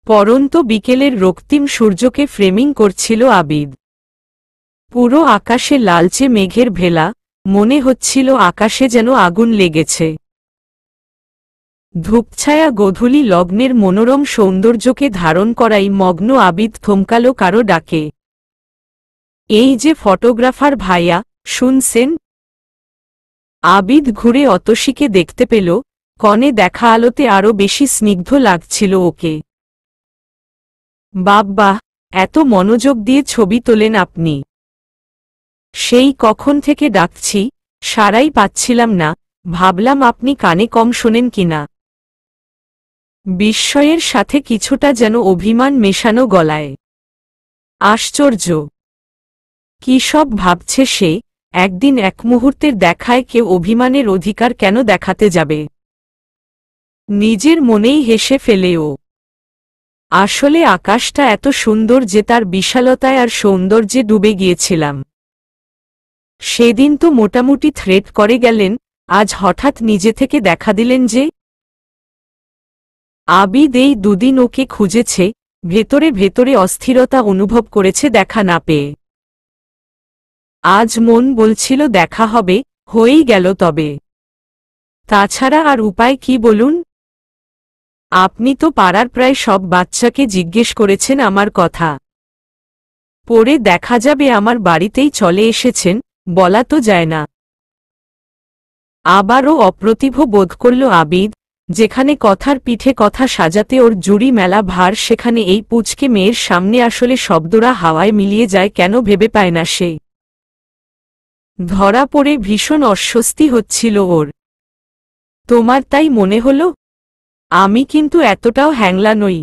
পরন্ত বিকেলের রক্তিম সূর্যকে ফ্রেমিং করছিল আবিদ। পুরো আকাশে লালচে মেঘের ভেলা, মনে হচ্ছিল আকাশে যেন আগুন লেগেছে। ধূপছায়া গোধূলি লগ্নের মনোরম সৌন্দর্যকে ধারণ করাই মগ্ন আবিদ থমকালো কারো ডাকে। এই যে ফটোগ্রাফার ভাইয়া, শুনছেন? আবিদ ঘুরে অতসীকে দেখতে পেল, কনে দেখা আলোতে আরো বেশি স্নিগ্ধ লাগছিল ওকে। বাব্বা, এত মনোযোগ দিয়ে ছবি তোলেন আপনি। সেই কখন থেকে ডাকছি, সারাই পাচ্ছিলাম না, ভাবলাম আপনি কানে কম শোনেন কিনা। বিস্ময়ের সাথে কিছুটা যেন অভিমান মেশানো গলায়। আশ্চর্য! কি সব ভাবছে সে, একদিন এক মুহূর্তের দেখায় কেউ অভিমানের অধিকার কেন দেখাতে যাবে? নিজের মনেই হেসে ফেলে ও। আসলে আকাশটা এত সুন্দর যে তার বিশালতায় আর সৌন্দর্যে ডুবে গিয়েছিলাম। সেদিন তো মোটামুটি থ্রেট করে গেলেন, আজ হঠাৎ নিজে থেকে দেখা দিলেন যে? আবিদ এই দুদিন ওকে খুঁজেছে, ভেতরে ভেতরে অস্থিরতা অনুভব করেছে দেখা না পেয়ে। আজ মন বলছিল দেখা হবে, হয়েই গেল তবে। তাছাড়া আর উপায় কি বলুন? আপনি তো পাড়ার প্রায় সব বাচ্চাকে জিজ্ঞেস করেছেন আমার কথা। পরে দেখা যাবে আমার বাড়িতেই চলে এসেছেন, বলা তো যায় না। আবারও অপ্রতিভ বোধ করল আবিদ, যেখানে কথার পিঠে কথা সাজাতে ওর জুড়ি মেলা ভার, সেখানে এই পুচকে মেয়ের সামনে আসলে শব্দরা হাওয়ায় মিলিয়ে যায় কেন ভেবে পায় না সে। ধরা পড়ে ভীষণ অস্বস্তি হচ্ছিল ওর। তোমার তাই মনে হলো? আমি কিন্তু এতটাও হ্যাংলা নই।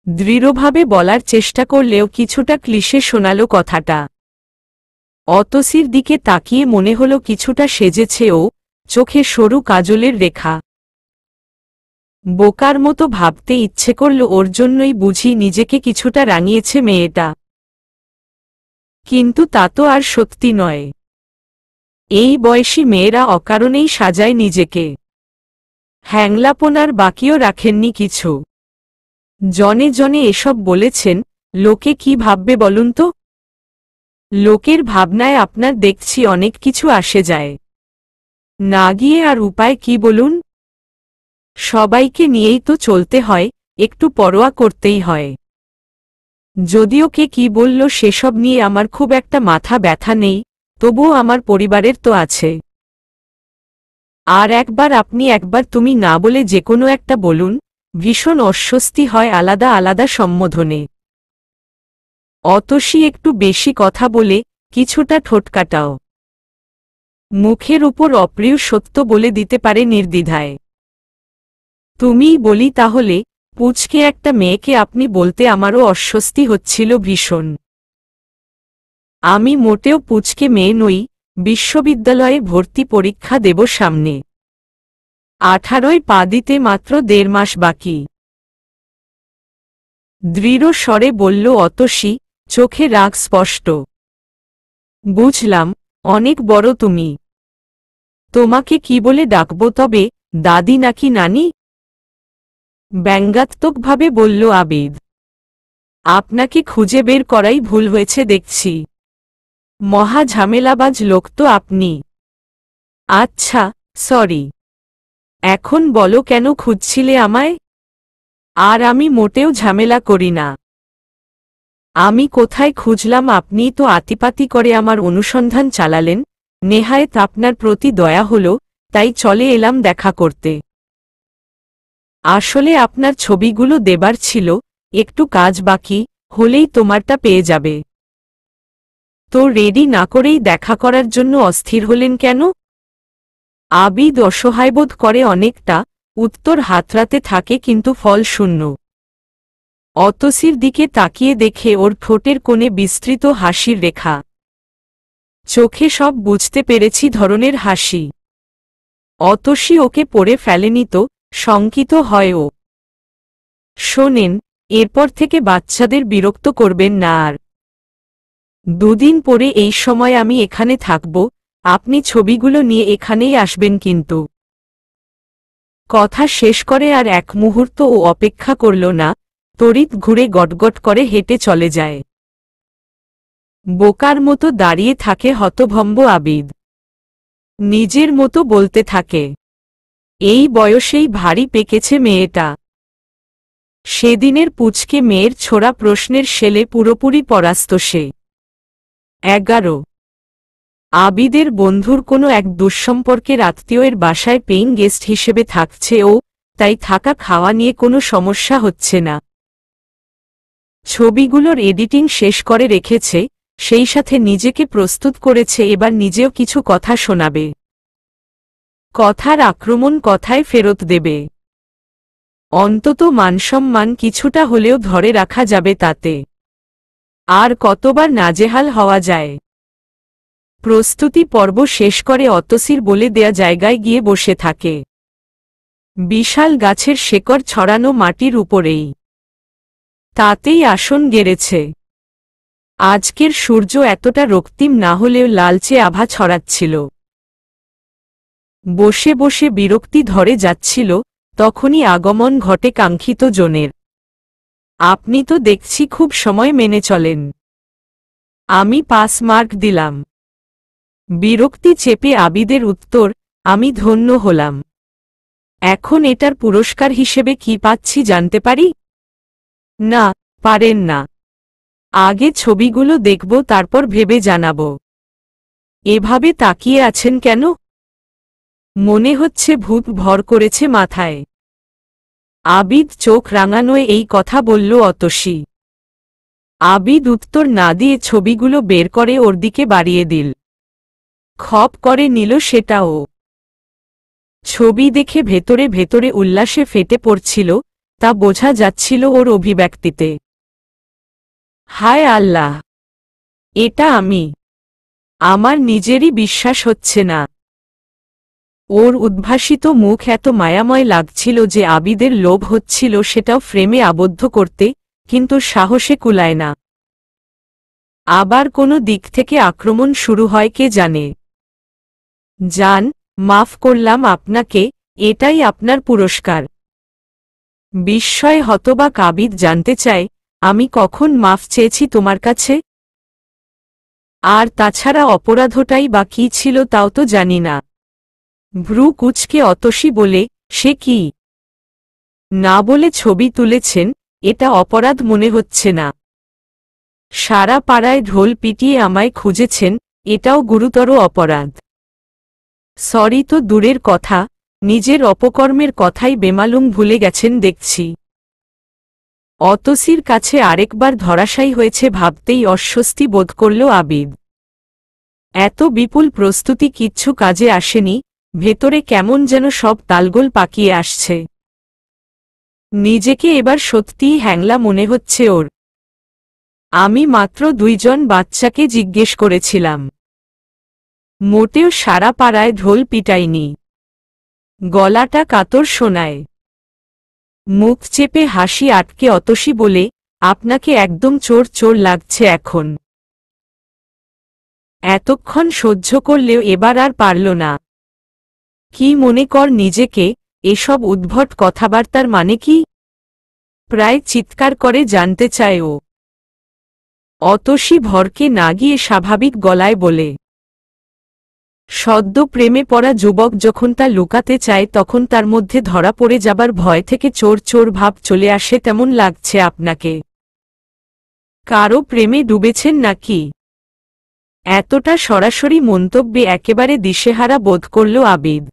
দৃঢ়ভাবে বলার চেষ্টা করলেও কিছুটা ক্লিশে শোনালো কথাটা। অতসীর দিকে তাকিয়ে মনে হলো কিছুটা সেজেছে ও, চোখে সরু কাজলের রেখা। বোকার মতো ভাবতে ইচ্ছে করল ওর জন্যই বুঝি নিজেকে কিছুটা রাঙিয়েছে মেয়েটা। কিন্তু তা তো আর সত্যি নয়। এই বয়সী মেয়েরা অকারণেই সাজায় নিজেকে। হ্যাংলাপনার বাকিও রাখেননি কিছু। জনে জনে এসব বলেছেন, লোকে কি ভাববে বলুন তো? লোকের ভাবনায় আপনার দেখছি অনেক কিছু আসে যায়। না গিয়ে আর উপায় কি বলুন? সবাইকে নিয়েই তো চলতে হয়, একটু পরোয়া করতেই হয়। যদিও কে কি বলল সেসব নিয়ে আমার খুব একটা মাথা ব্যথা নেই, তবুও আমার পরিবারের তো আছে। আর একবার আপনি একবার তুমি না বলে যে কোনো একটা বলুন, ভীষণ অস্বস্তি হয় আলাদা আলাদা সম্বোধনে। অতসী একটু বেশি কথা বলে, কিছুটা ঠোঁটকাটাও। মুখের উপর অপ্রিয় সত্য বলে দিতে পারে নির্দ্বিধায়। তুমিই বলি তাহলে, পুচকে একটা মেয়েকে আপনি বলতে আমারও অস্বস্তি হচ্ছিল ভীষণ। আমি মোটেও পুচকে মেয়ে নই, বিশ্ববিদ্যালয়ে ভর্তি পরীক্ষা দেব সামনে। 18য় পা দিতে মাত্র 1.5 মাস বাকি। দৃঢ় স্বরে বলল অতসী, চোখে রাগ স্পষ্ট। বুঝলাম, অনেক বড় তুমি। তোমাকে কি বলে ডাকব তবে, দাদি নাকি নানি? ব্যঙ্গাত্মকভাবে বলল আবিদ। আপনাকে খুঁজে বের করাই ভুল হয়েছে দেখছি। মহা ঝামেলাবাজ লোক তো আপনি। আচ্ছা, সরি। এখন বলো কেন খুঁজছিলে আমায়? আর আমি মোটেও ঝামেলা করি না। আমি কোথায় খুঁজলাম, আপনিই তো আতিপাতি করে আমার অনুসন্ধান চালালেন, নেহায়েত আপনার প্রতি দয়া হলো, তাই চলে এলাম দেখা করতে। আসলে আপনার ছবিগুলো দেবার ছিল, একটু কাজ বাকি, হলেই তোমারটা পেয়ে যাবে। তো রেডি না করেই দেখা করার জন্য অস্থির হলেন কেন? আবিদ অসহায়বোধ করে অনেকটা, উত্তর হাতড়াতে থাকে কিন্তু ফল শূন্য। অতসীর দিকে তাকিয়ে দেখে ওর ঠোঁটের কোণে বিস্তৃত হাসির রেখা। চোখে সব বুঝতে পেরেছি ধরনের হাসি। অতসী ওকে পড়ে ফেলেনি তো, শঙ্কিত হয় ও। শোনেন, এরপর থেকে বাচ্চাদের বিরক্ত করবেন না আর। 2 দিন পরে এই সময় আমি এখানে থাকব, আপনি ছবিগুলো নিয়ে এখানেই আসবেন কিন্তু। কথা শেষ করে আর এক মুহূর্ত ও অপেক্ষা করল না, তড়িৎ ঘুরে গটগট করে হেঁটে চলে যায়। বোকার মতো দাঁড়িয়ে থাকে হতভম্ব আবিদ। নিজের মতো বলতে থাকে, এই বয়সেই ভারী পেকেছে মেয়েটা। সেদিনের পুচকে মেয়ের ছোড়া প্রশ্নের শেলে পুরোপুরি পরাস্ত সে। 11 আবিদের বন্ধুর কোনো এক দুঃসম্পর্কের আত্মীয়ের বাসায় পেইং গেস্ট হিসেবে থাকছে ও, তাই থাকা খাওয়া নিয়ে কোনো সমস্যা হচ্ছে না। ছবিগুলোর এডিটিং শেষ করে রেখেছে, সেই সাথে নিজেকে প্রস্তুত করেছে এবার নিজেও কিছু কথা শোনাবে। কথার আক্রমণ কথায় ফেরত দেবে। অন্তত মানসম্মান কিছুটা হলেও ধরে রাখা যাবে তাতে। আর কতবার নাজেহাল হওয়া যায়। প্রস্তুতি পর্ব শেষ করে অতসীর বলে দেয়া জায়গায় গিয়ে বসে থাকে। বিশাল গাছের শেকড় ছড়ানো মাটির উপরেই। তাতেই আসন গেড়েছে। আজকের সূর্য এতটা রক্তিম না হলেও লালচে আভা ছড়াচ্ছিল। বসে বসে বিরক্তি ধরে যাচ্ছিল, তখনই আগমন ঘটে কাঙ্ক্ষিত জনের। আপনি তো দেখছি খুব সময় মেনে চলেন। আমি পাস মার্ক দিলাম। বিরক্তি চেপে আবিদের উত্তর, আমি ধন্য হলাম। এখন এটার পুরস্কার হিসেবে কি পাচ্ছি জানতে পারি? না, পারেন না। আগে ছবিগুলো দেখব তারপর ভেবে জানাব। এভাবে তাকিয়ে আছেন কেন? মনে হচ্ছে ভূত ভর করেছে মাথায়। আবিদ চোখ রাঙানোয় এই কথা বলল অতসী। আবিদ উত্তর না দিয়ে ছবিগুলো বের করে ওর দিকে বাড়িয়ে দিল। খপ করে নিল সেটাও। ছবি দেখে ভেতরে ভেতরে উল্লাসে ফেটে পড়ছিল, তা বোঝা যাচ্ছিল ওর অভিব্যক্তিতে। হায় আল্লাহ! এটা আমি। আমার নিজেরই বিশ্বাস হচ্ছে না। ওর উদ্ভাসিত মুখ এত মায়াময় লাগছিল যে আবিদের লোভ হচ্ছিল সেটাও ফ্রেমে আবদ্ধ করতে, কিন্তু সাহসে কুলায় না। আবার কোনো দিক থেকে আক্রমণ শুরু হয় কে জানে। জান, মাফ করলাম আপনাকে, এটাই আপনার পুরস্কার। বিস্ময়ে হতবাক আবিদ জানতে চায়, আমি কখন মাফ চেয়েছি তোমার কাছে? আর তাছাড়া অপরাধটাই বা কী ছিল তাও তো জানি না। ভ্রু কুঁচকে অতসী বলে, সে কি? না বলে ছবি তুলেছেন, এটা অপরাধ মনে হচ্ছে না। সারা পাড়ায় ঢোল পিটিয়ে আমায় খুঁজেছেন, এটাও গুরুতর অপরাধ। সরি তো দূরের কথা, নিজের অপকর্মের কথাই বেমালুম ভুলে গেছেন দেখছি। অতসীর কাছে আরেকবার ধরাশায়ী হয়েছে ভাবতেই অস্বস্তি বোধ করল আবিদ। এত বিপুল প্রস্তুতি কিচ্ছু কাজে আসেনি, ভেতরে কেমন যেন সব তালগোল পাকিয়ে আসছে। নিজেকে এবার সত্যিই হ্যাংলা মনে হচ্ছে ওর। আমি মাত্র 2 জন বাচ্চাকে জিজ্ঞেস করেছিলাম। মোটেও সারা পাড়ায় ঢোল পিটাইনি। গলাটা কাতর শোনায়। মুখ চেপে হাসি আটকে অতসী বলে, আপনাকে একদম চোর চোর লাগছে এখন। এতক্ষণ সহ্য করলেও এবার আর পারল না। কি মনে কর নিজেকে? এসব উদ্ভট কথাবার্তার মানে কি? প্রায় চিৎকার করে জানতে চায় ও। অতসী ভরকে না গিয়ে স্বাভাবিক গলায় বলে, সদ্য প্রেমে পড়া যুবক যখন তা লুকাতে চায় তখন তার মধ্যে ধরা পড়ে যাবার ভয় থেকে চোর চোর ভাব চলে আসে তেমন লাগছে আপনাকে। কারো প্রেমে ডুবেছেন নাকি? এতটা সরাসরি মন্তব্যে একেবারে দিশেহারা বোধ করল আবিদ।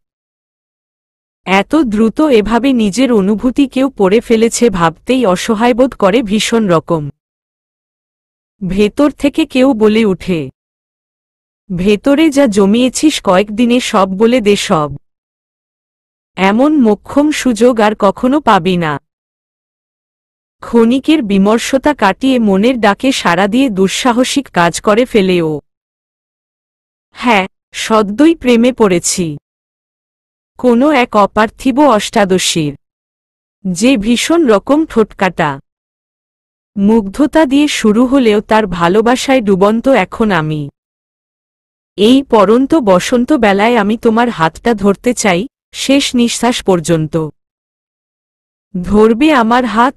এত দ্রুত এভাবে নিজের অনুভূতি কেউ পড়ে ফেলেছে ভাবতেই অসহায় বোধ করে ভীষণ রকম। ভেতর থেকে কেউ বলে উঠে, ভেতরে যা জমিয়েছিস কয়েকদিনে সব বলে দে সব। এমন মোক্ষম সুযোগ আর কখনো পাবি না। ক্ষণিকের বিমর্ষতা কাটিয়ে মনের ডাকে সাড়া দিয়ে দুঃসাহসিক কাজ করে ফেলে ও। হ্যাঁ, সদ্যই প্রেমে পড়েছি। কোনো এক অপার্থিব অষ্টাদশীর। যে ভীষণ রকম ঠোঁটকাটা। মুগ্ধতা দিয়ে শুরু হলেও তার ভালোবাসায় ডুবন্ত এখন আমি। এই পরন্ত বসন্ত বেলায় আমি তোমার হাতটা ধরতে চাই, শেষ নিঃশ্বাস পর্যন্ত। ধরবে আমার হাত?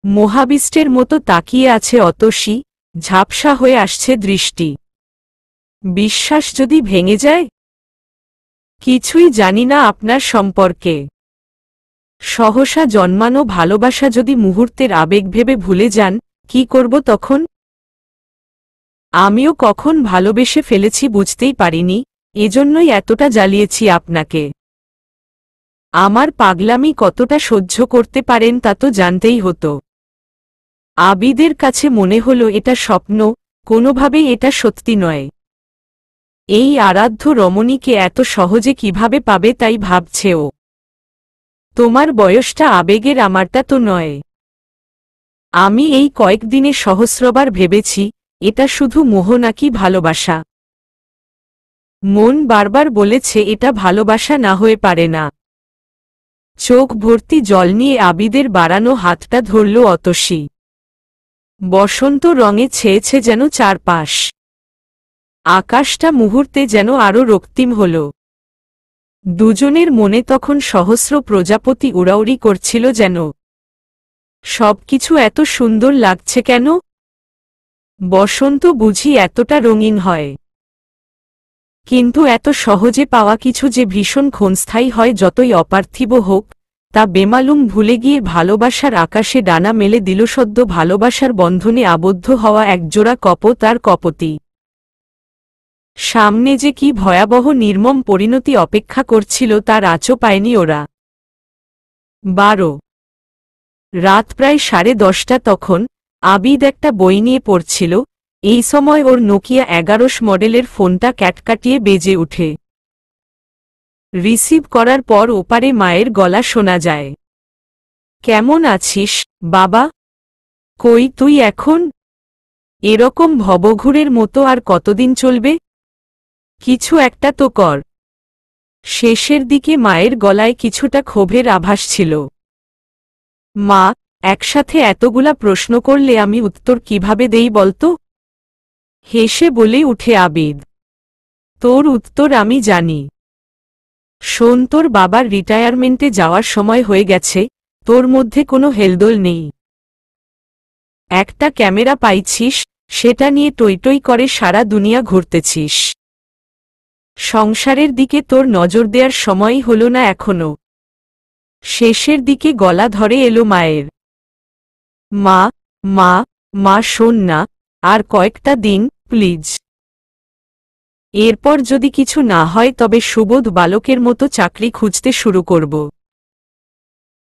মহাবিষ্টের মতো তাকিয়ে আছে অতসী, ঝাপসা হয়ে আসছে দৃষ্টি। বিশ্বাস যদি ভেঙে যায়? কিছুই জানি না আপনার সম্পর্কে। সহসা জন্মানো ভালোবাসা যদি মুহূর্তের আবেগ ভেবে ভুলে যান, কি করব তখন? আমিও কখন ভালোবেসে ফেলেছি বুঝতেই পারিনি, এজন্যই এতটা জ্বালিয়েছি আপনাকে। আমার পাগলামি কতটা সহ্য করতে পারেন তা তো জানতেই হতো। আবিদের কাছে মনে হলো এটা স্বপ্ন, কোনোভাবেই এটা সত্যি নয়। এই আরাধ্য রমণীকে এত সহজে কিভাবে পাবে তাই ভাবছে ও। তোমার বয়সটা আবেগের, আমারটা তো নয়। আমি এই কয়েকদিনে সহস্রবার ভেবেছি, এটা শুধু মোহ নাকি ভালোবাসা। মন বারবার বলেছে এটা ভালোবাসা না হয়ে পারে না। চোখ ভর্তি জল নিয়ে আবিদের বাড়ানো হাতটা ধরল অতসী। বসন্ত রঙে ছেয়েছে যেন চারপাশ। আকাশটা মুহূর্তে যেন আরো রক্তিম হল। দুজনের মনে তখন সহস্র প্রজাপতি উড়াউড়ি করছিল যেন। সবকিছু এত সুন্দর লাগছে কেন? বসন্ত বুঝি এতটা রঙিন হয়। কিন্তু এত সহজে পাওয়া কিছু যে ভীষণ ক্ষণস্থায়ী হয় যতই অপার্থিব হোক, তা বেমালুম ভুলে গিয়ে ভালোবাসার আকাশে ডানা মেলে দিল সদ্য ভালোবাসার বন্ধনে আবদ্ধ হওয়া একজোড়া কপোত আর কপোতী। সামনে যে কি ভয়াবহ নির্মম পরিণতি অপেক্ষা করছিল তার আঁচও পায়নি ওরা। 12 রাত প্রায় 10:30 তখন। আবিদ একটা বই নিয়ে পড়ছিল। এই সময় ওর নোকিয়া 1100 মডেলের ফোনটা ক্যাটকাটিয়ে বেজে উঠে। রিসিভ করার পর ওপারে মায়ের গলা শোনা যায়। কেমন আছিস, বাবা? কই তুই এখন? এরকম ভবঘুরের মতো আর কতদিন চলবে? কিছু একটা তো কর। শেষের দিকে মায়ের গলায় কিছুটা ক্ষোভের আভাস ছিল। মা, একসাথে এতগুলা প্রশ্ন করলে আমি উত্তর কিভাবে দেই বলতো? হেসে বলে উঠে আবিদ। তোর উত্তর আমি জানি। শোন, তোর বাবার রিটায়ারমেন্টে যাওয়ার সময় হয়ে গেছে, তোর মধ্যে কোনো হেলদোল নেই। একটা ক্যামেরা পাইছিস, সেটা নিয়ে টইটই করে সারা দুনিয়া ঘুরতেছিস। সংসারের দিকে তোর নজর দেওয়ার সময়ই হলো না এখনো। শেষের দিকে গলা ধরে এলো মায়ের। মা, মা, মা শোন না, আর কয়েকটা দিন প্লিজ। এরপর যদি কিছু না হয় তবে সুবোধ বালকের মতো চাকরি খুঁজতে শুরু করব।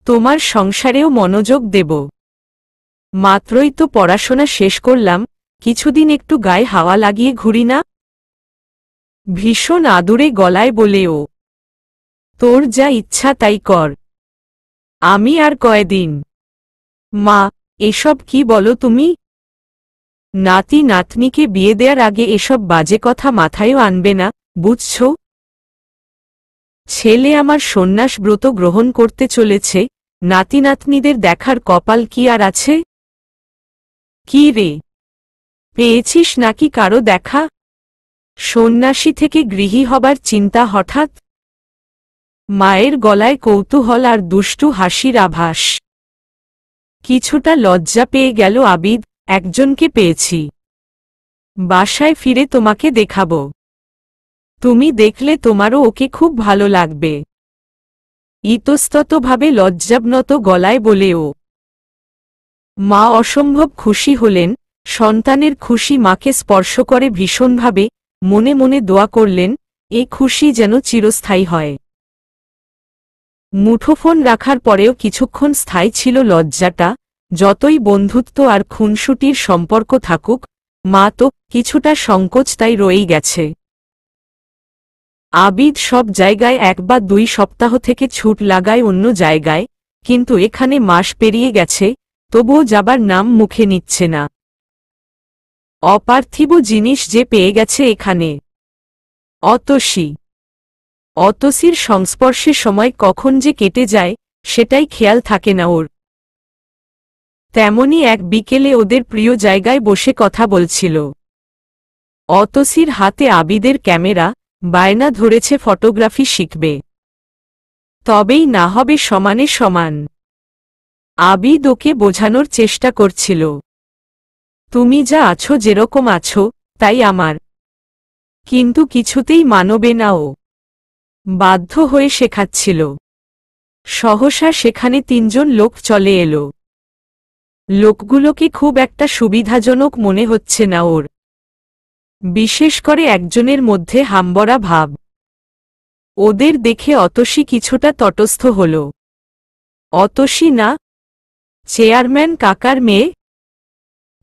তোমার সংসারেও মনোযোগ দেব। মাত্রই তো পড়াশোনা শেষ করলাম, কিছুদিন একটু গায়ে হাওয়া লাগিয়ে ঘুরি না? ভীষণ আদুরে গলায় বলে ও। তোর যা ইচ্ছা তাই কর। আমি আর কয়দিন? মা, এসব কি বলো তুমি? নাতি নাতনিকে বিয়ে দেওয়ার আগে এসব বাজে কথা মাথায়ও আনবে না, বুঝছ? ছেলে আমার সন্ন্যাস ব্রত গ্রহণ করতে চলেছে, নাতি নাতনিদের দেখার কপাল কি আর আছে? কি রে, পেয়েছিস নাকি কারো দেখা? সন্ন্যাসী থেকে গৃহী হবার চিন্তা হঠাৎ? মায়ের গলায় কৌতূহল আর দুষ্টু হাসির আভাস। কিছুটা লজ্জা পেয়ে গেল আবিদ। একজনকে পেয়েছি। বাসায় ফিরে তোমাকে দেখাব। তুমি দেখলে তোমারও ওকে খুব ভালো লাগবে। ইতস্ততভাবে লজ্জাবনত গলায় বলে ও। মা অসম্ভব খুশি হলেন। সন্তানের খুশি মাকে স্পর্শ করে ভীষণভাবে, মনে মনে দোয়া করলেন, এ খুশি যেন চিরস্থায়ী হয়। মুঠোফোন রাখার পরেও কিছুক্ষণ স্থায়ী ছিল লজ্জাটা। যতই বন্ধুত্ব আর খুনসুটির সম্পর্ক থাকুক, মা তো কিছুটা সংকোচ তাই রয়েই গেছে। আবিদ সব জায়গায় 1 বা 2 সপ্তাহ থেকে ছুট লাগায় অন্য জায়গায়, কিন্তু এখানে মাস পেরিয়ে গেছে, তবুও যাবার নাম মুখে নিচ্ছে না। অপার্থিব জিনিস যে পেয়ে গেছে এখানে। অতসী। অতসীর সংস্পর্শে সময় কখন যে কেটে যায়, সেটাই খেয়াল থাকে না ওর। তেমনি এক বিকেলে ওদের প্রিয় জায়গায় বসে কথা বলছিল। অতসীর হাতে আবিদের ক্যামেরা, বায়না ধরেছে ফটোগ্রাফি শিখবে। তবেই না হবে সমানে সমান। আবিদ ওকে বোঝানোর চেষ্টা করছিল, তুমি যা আছো যেরকম আছো তাই আমার। কিন্তু কিছুতেই মানবে না ও। বাধ্য হয়ে শেখাচ্ছিল। সহসা সেখানে 3জন লোক চলে এলো। লোকগুলোকে খুব একটা সুবিধাজনক মনে হচ্ছে না ওর। বিশেষ করে একজনের মধ্যে হামবড়া ভাব। ওদের দেখে অতসী কিছুটা তটস্থ হল। অতসী না, চেয়ারম্যান কাকার মেয়ে?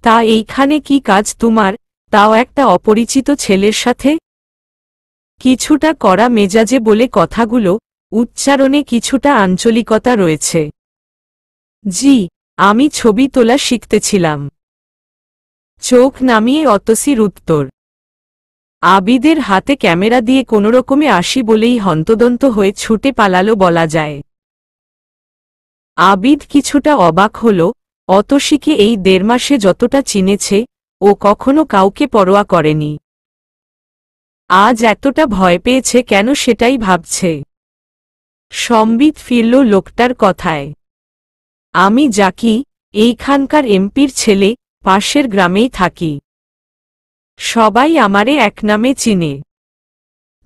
তা এইখানে কি কাজ তোমার, তাও একটা অপরিচিত ছেলের সাথে? কিছুটা কড়া মেজাজে বলে কথাগুলো, উচ্চারণে কিছুটা আঞ্চলিকতা রয়েছে। জি, আমি ছবি তোলা শিখতেছিলাম। চোখ নামিয়ে অতসীর উত্তর। আবিদের হাতে ক্যামেরা দিয়ে কোনোরকমে আসি বলেই হন্তদন্ত হয়ে ছুটে পালালো বলা যায়। আবিদ কিছুটা অবাক হল, অতসীকে এই 1.5 মাসে যতটা চিনেছে, ও কখনো কাউকে পরোয়া করেনি। আজ এতটা ভয় পেয়েছে কেন সেটাই ভাবছে। সম্বিত ফিরল লোকটার কথায়। আমি জাকি, এইখানকার এমপির ছেলে, পাশের গ্রামেই থাকি। সবাই আমারে এক নামে চিনে।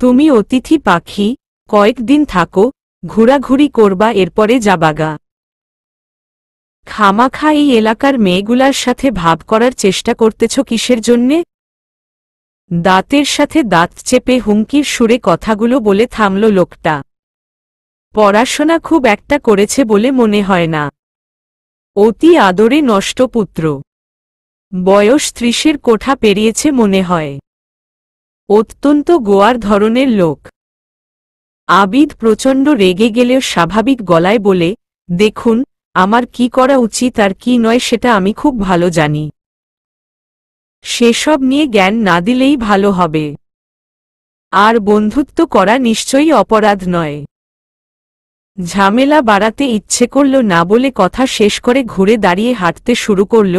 তুমি অতিথি পাখি, কয়েকদিন থাকো, ঘোরাঘুরি করবা এরপরে যাবাগা। খামাখা এই এলাকার মেয়েগুলার সাথে ভাব করার চেষ্টা করতেছ কিসের জন্যে? দাঁতের সাথে দাঁত চেপে হুমকির সুরে কথাগুলো বলে থামল লোকটা। পড়াশোনা খুব একটা করেছে বলে মনে হয় না। অতি আদরে নষ্ট পুত্র। বয়স 30-এর কোঠা পেরিয়েছে মনে হয়। অত্যন্ত গোয়ার ধরনের লোক। আবিদ প্রচণ্ড রেগে গেলেও স্বাভাবিক গলায় বলে, দেখুন, আমার কি করা উচিত আর কি নয় সেটা আমি খুব ভালো জানি। সেসব নিয়ে জ্ঞান না দিলেই ভালো হবে। আর বন্ধুত্ব করা নিশ্চয়ই অপরাধ নয়। ঝামেলা বাড়াতে ইচ্ছে করল না বলে কথা শেষ করে ঘুরে দাঁড়িয়ে হাঁটতে শুরু করল,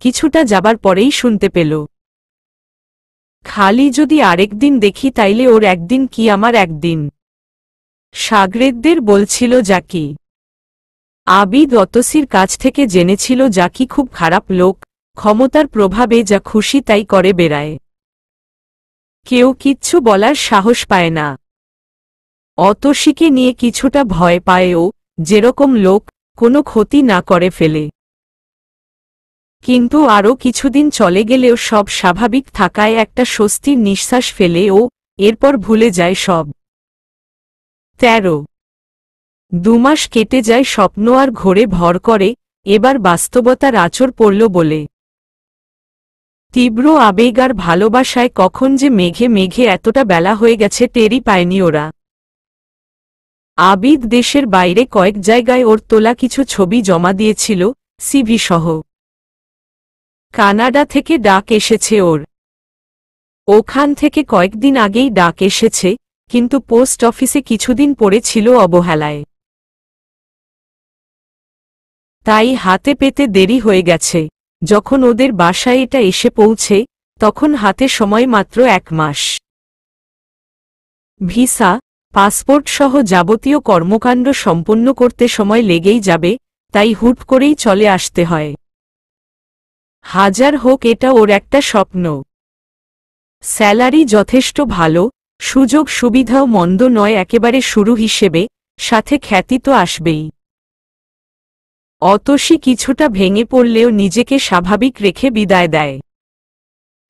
কিছুটা যাবার পরেই শুনতে পেল, খালি যদি আরেকদিন দেখি তাইলে ওর একদিন কি আমার একদিন। শাগরেদদের বলছিল জাকি। আবিদ অতসীর কাছ থেকে জেনেছিল জাকি খুব খারাপ লোক, ক্ষমতার প্রভাবে যা খুশি তাই করে বেড়ায়। কেউ কিচ্ছু বলার সাহস পায় না। অতসীকে নিয়ে কিছুটা ভয় পায় ও, যেরকম লোক, কোনো ক্ষতি না করে ফেলে। কিন্তু আরও কিছুদিন চলে গেলেও সব স্বাভাবিক থাকায় একটা স্বস্তির নিঃশ্বাস ফেলে ও, এরপর ভুলে যায় সব। 2 মাস কেটে যায় স্বপ্ন আর ঘোরে ভর করে, এবার বাস্তবতার আঁচড় পড়ল বলে। তীব্র আবেগ আর ভালোবাসায় কখন যে মেঘে মেঘে এতটা বেলা হয়ে গেছে টেরই পায়নি ওরা। আবিদ দেশের বাইরে কয়েক জায়গায় ওর তোলা কিছু ছবি জমা দিয়েছিল, সিভি সহ। কানাডা থেকে ডাক এসেছে ওর। ওখান থেকে কয়েকদিন আগেই ডাক এসেছে, কিন্তু পোস্ট অফিসে কিছুদিন পড়ে ছিল অবহেলায়। তাই হাতে পেতে দেরি হয়ে গেছে। যখন ওদের বাসায় এটা এসে পৌঁছে, তখন হাতে সময় মাত্র 1 মাস। ভিসা, পাসপোর্ট সহ যাবতীয় কর্মকাণ্ড সম্পন্ন করতে সময় লেগেই যাবে, তাই হুট করেই চলে আসতে হয়। হাজার হোক এটা ওর একটা স্বপ্ন। স্যালারি যথেষ্ট ভালো, সুযোগ সুবিধাও মন্দ নয় একেবারে শুরু হিসেবে, সাথে খ্যাতি তো আসবেই। অতসী কিছুটা ভেঙে পড়লেও নিজেকে স্বাভাবিক রেখে বিদায় দেয়।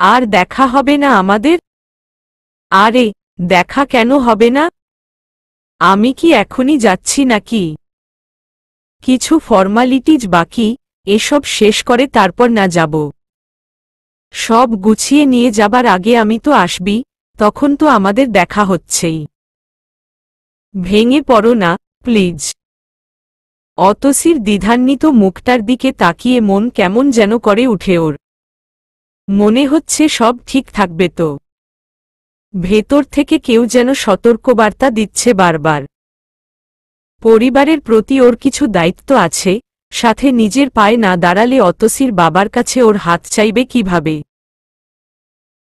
আর দেখা হবে না আমাদের? আরে, দেখা কেন হবে না? আমি কি এখনই যাচ্ছি নাকি? কিছু ফর্মালিটিজ বাকি, এসব শেষ করে তারপর না যাব। সব গুছিয়ে নিয়ে যাবার আগে আমি তো আসবি, তখন তো আমাদের দেখা হচ্ছেই। ভেঙে পড়ো না, প্লিজ। অতসীর দ্বিধান্বিত মুখটার দিকে তাকিয়ে মন কেমন যেন করে উঠে ওর। মনে হচ্ছে সব ঠিক থাকবে তো। ভেতর থেকে কেউ যেন সতর্কবার্তা দিচ্ছে বারবার। পরিবারের প্রতি ওর কিছু দায়িত্ব আছে, সাথে নিজের পায়ে না দাঁড়ালে অতসীর বাবার কাছে ওর হাত চাইবে কিভাবে।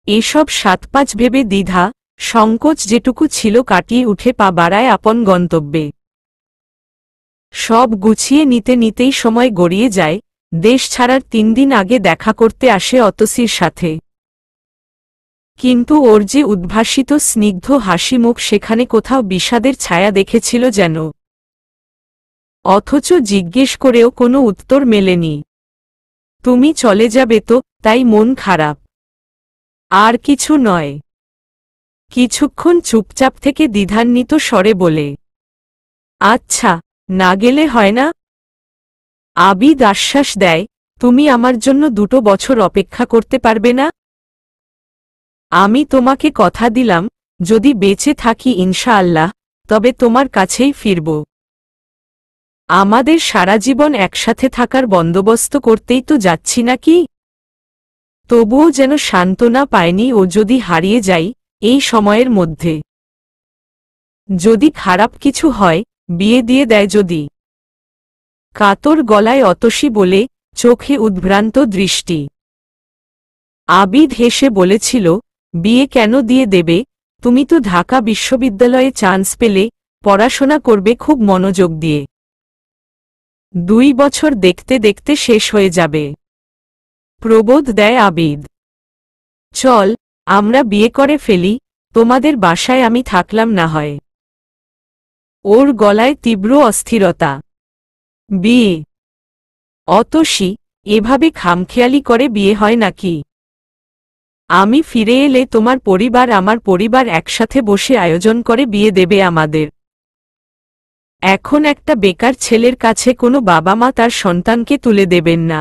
এসব 7-5 ভেবে দ্বিধা, সংকোচ যেটুকু ছিল কাটিয়ে উঠে পা বাড়ায় আপন গন্তব্যে। সব গুছিয়ে নিতে নিতেই সময় গড়িয়ে যায়। দেশ ছাড়ার 3 দিন আগে দেখা করতে আসে অতসীর সাথে। কিন্তু ওর যে উদ্ভাসিত স্নিগ্ধ হাসি মুখ, সেখানে কোথাও বিষাদের ছায়া দেখেছিল যেন। অথচ জিজ্ঞেস করেও কোনো উত্তর মেলেনি। তুমি চলে যাবে তো, তাই মন খারাপ, আর কিছু নয়। কিছুক্ষণ চুপচাপ থেকে দ্বিধান্বিত স্বরে বলে, আচ্ছা, না গেলে হয় না? আবিদ আশ্বাস দেয়, তুমি আমার জন্য 2 বছর অপেক্ষা করতে পারবে না? আমি তোমাকে কথা দিলাম, যদি বেঁচে থাকি ইনশাআল্লাহ, তবে তোমার কাছেই ফিরব। আমাদের সারা জীবন একসাথে থাকার বন্দোবস্ত করতেই তো যাচ্ছি নাকি? তবুও যেন সান্ত্বনা পায়নি ও, যদি হারিয়ে যাই এই সময়ের মধ্যে। যদি খারাপ কিছু হয়, বিয়ে দিয়ে দেয় যদি। কাতর গলায় অতসী বলে, চোখে উদ্ভ্রান্ত দৃষ্টি। আবিদ হেসে বলেছিল, বিয়ে কেন দিয়ে দেবে? তুমি তো ঢাকা বিশ্ববিদ্যালয়ে চান্স পেলে, পড়াশোনা করবে খুব মনোযোগ দিয়ে। 2 বছর দেখতে দেখতে শেষ হয়ে যাবে। প্রবোধ দেয় আবিদ। চল, আমরা বিয়ে করে ফেলি, তোমাদের বাসায় আমি থাকলাম না হয়। ওর গলায় তীব্র অস্থিরতা। বিয়ে? অতসী, এভাবে খামখেয়ালি করে বিয়ে হয় নাকি? আমি ফিরে এলে তোমার পরিবার আমার পরিবার একসাথে বসে আয়োজন করে বিয়ে দেবে আমাদের। এখন একটা বেকার ছেলের কাছে কোনো বাবা মা তার সন্তানকে তুলে দেবেন না।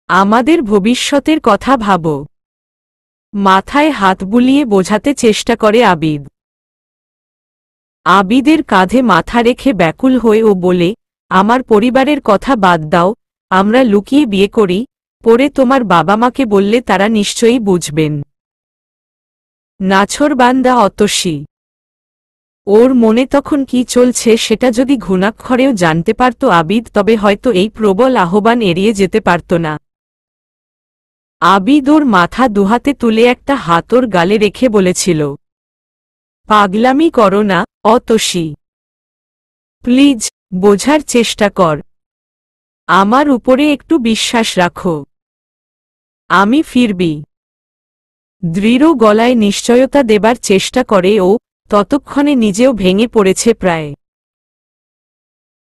আমাদের ভবিষ্যতের কথা ভাবো। মাথায় হাত বুলিয়ে বোঝাতে চেষ্টা করে আবিদ। আবিদের কাঁধে মাথা রেখে ব্যাকুল হয়ে ও বলে, আমার পরিবারের কথা বাদ দাও, আমরা লুকিয়ে বিয়ে করি, পরে তোমার বাবা মাকে বললে তারা নিশ্চয়ই বুঝবেন। নাছোড়বান্দা অতসী। ওর মনে তখন কি চলছে সেটা যদি ঘুণাক্ষরেও জানতে পারত আবিদ, তবে হয়তো এই প্রবল আহ্বান এড়িয়ে যেতে পারত না। আবিদ ওর মাথা দুহাতে তুলে একটা হাত ওর গালে রেখে বলেছিল, পাগলামি করো না অতসী। প্লিজ, বোঝার চেষ্টা কর। আমার উপরে একটু বিশ্বাস রাখো। আমি ফিরবি। দৃঢ় গলায় নিশ্চয়তা দেবার চেষ্টা করে ও, ততক্ষণে নিজেও ভেঙে পড়েছে প্রায়।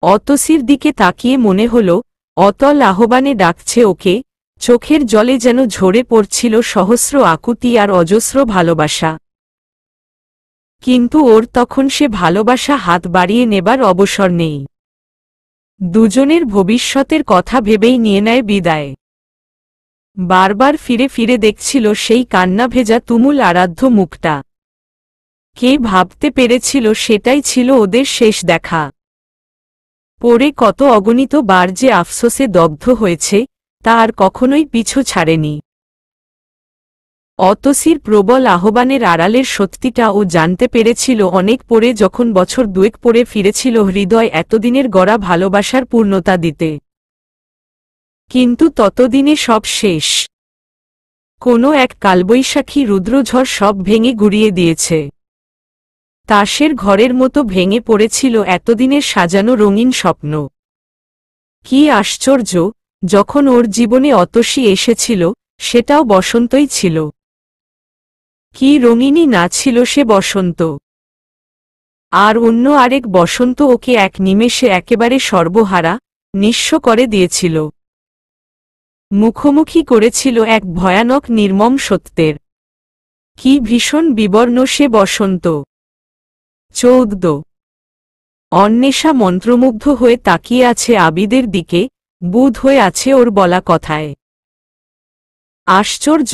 অতসীর দিকে তাকিয়ে মনে হল, অতল আহ্বানে ডাকছে ওকে, চোখের জলে যেন ঝরে পড়ছিল সহস্র আকুতি আর অজস্র ভালোবাসা। কিন্তু ওর তখন সে ভালোবাসা হাত বাড়িয়ে নেবার অবসর নেই। দুজনের ভবিষ্যতের কথা ভেবেই নিয়ে নেয় বিদায়। বারবার ফিরে ফিরে দেখছিল সেই কান্না ভেজা তুমুল আরাধ্য মুখটা। কে ভাবতে পেরেছিল সেটাই ছিল ওদের শেষ দেখা। পরে কত অগণিত বার যে আফসোসে দগ্ধ হয়েছে, তা আর কখনোই পিছু ছাড়েনি। অতসীর প্রবল আহ্বানের আড়ালের সত্যিটা ও জানতে পেরেছিল অনেক পরে, যখন বছর 2 পরে ফিরেছিল হৃদয় এতদিনের গড়া ভালোবাসার পূর্ণতা দিতে। কিন্তু ততদিনে সব শেষ। কোনো এক কালবৈশাখী রুদ্রঝড় সব ভেঙে গুড়িয়ে দিয়েছে। তাসের ঘরের মতো ভেঙে পড়েছিল এতদিনের সাজানো রঙিন স্বপ্ন। কি আশ্চর্য, যখন ওর জীবনে অতসী এসেছিল, সেটাও বসন্তই ছিল। কি রঙিনই না ছিল সে বসন্ত। আর অন্য আরেক বসন্ত ওকে এক নিমেষে একেবারে সর্বহারা, নিঃস্ব করে দিয়েছিল। মুখোমুখি করেছিল এক ভয়ানক নির্মম সত্যের। কি ভীষণ বিবর্ণ সে বসন্ত। 14। অন্বেষা মন্ত্রমুগ্ধ হয়ে তাকিয়ে আছে আবিদের দিকে, বুঁদ হয়ে আছে ওর বলা কথায়। আশ্চর্য,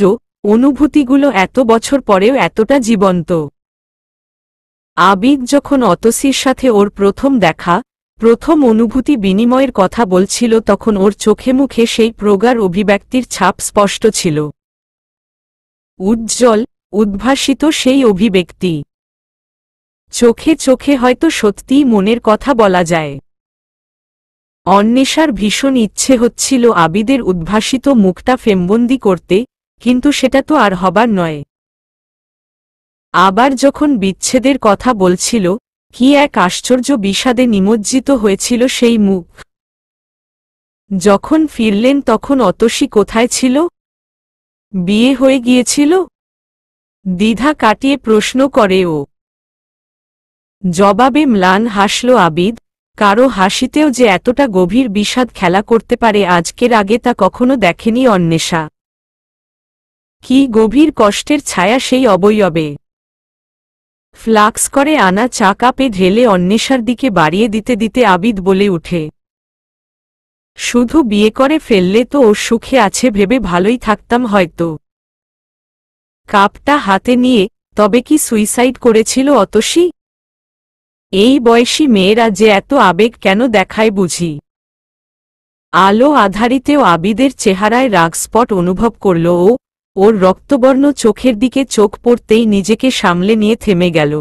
অনুভূতিগুলো এত বছর পরেও এতটা জীবন্ত। আবিদ যখন অতসীর সাথে ওর প্রথম দেখা, প্রথম অনুভূতি বিনিময়ের কথা বলছিল, তখন ওর চোখে মুখে সেই প্রগাঢ় অভিব্যক্তির ছাপ স্পষ্ট ছিল। উজ্জ্বল, উদ্ভাসিত সেই অভিব্যক্তি। চোখে চোখে হয়তো সত্যিই মনের কথা বলা যায়। অন্বেষার ভীষণ ইচ্ছে হচ্ছিল আবিদের উদ্ভাসিত মুখটা ফ্রেমবন্দি করতে, কিন্তু সেটা তো আর হবার নয়। আবার যখন বিচ্ছেদের কথা বলছিল, কি এক আশ্চর্য বিষাদে নিমজ্জিত হয়েছিল সেই মুখ। যখন ফিরলেন তখন অতসী কোথায় ছিল? বিয়ে হয়ে গিয়েছিল? দ্বিধা কাটিয়ে প্রশ্ন করে ও। জবাবে ম্লান হাসল আবিদ। কারো হাসিতেও যে এতটা গভীর বিষাদ খেলা করতে পারে আজকের আগে তা কখনো দেখেনি অন্বেষা। কি গভীর কষ্টের ছায়া সেই অবয়বে। ফ্লাক্স করে আনা চা কাপে ঢেলে অন্বেষার দিকে বাড়িয়ে দিতে দিতে আবিদ বলে উঠে, শুধু বিয়ে করে ফেললে তো ও সুখে আছে ভেবে ভালোই থাকতাম হয়তো। কাপটা হাতে নিয়ে, তবে কি সুইসাইড করেছিল অতসী? এই বয়সী মেয়েরা যে এত আবেগ কেন দেখায় বুঝি। আলো আধারিতেও আবিদের চেহারায় রাগ স্পট অনুভব করল ও। ওর রক্তবর্ণ চোখের দিকে চোখ পড়তেই নিজেকে সামলে নিয়ে থেমে গেল।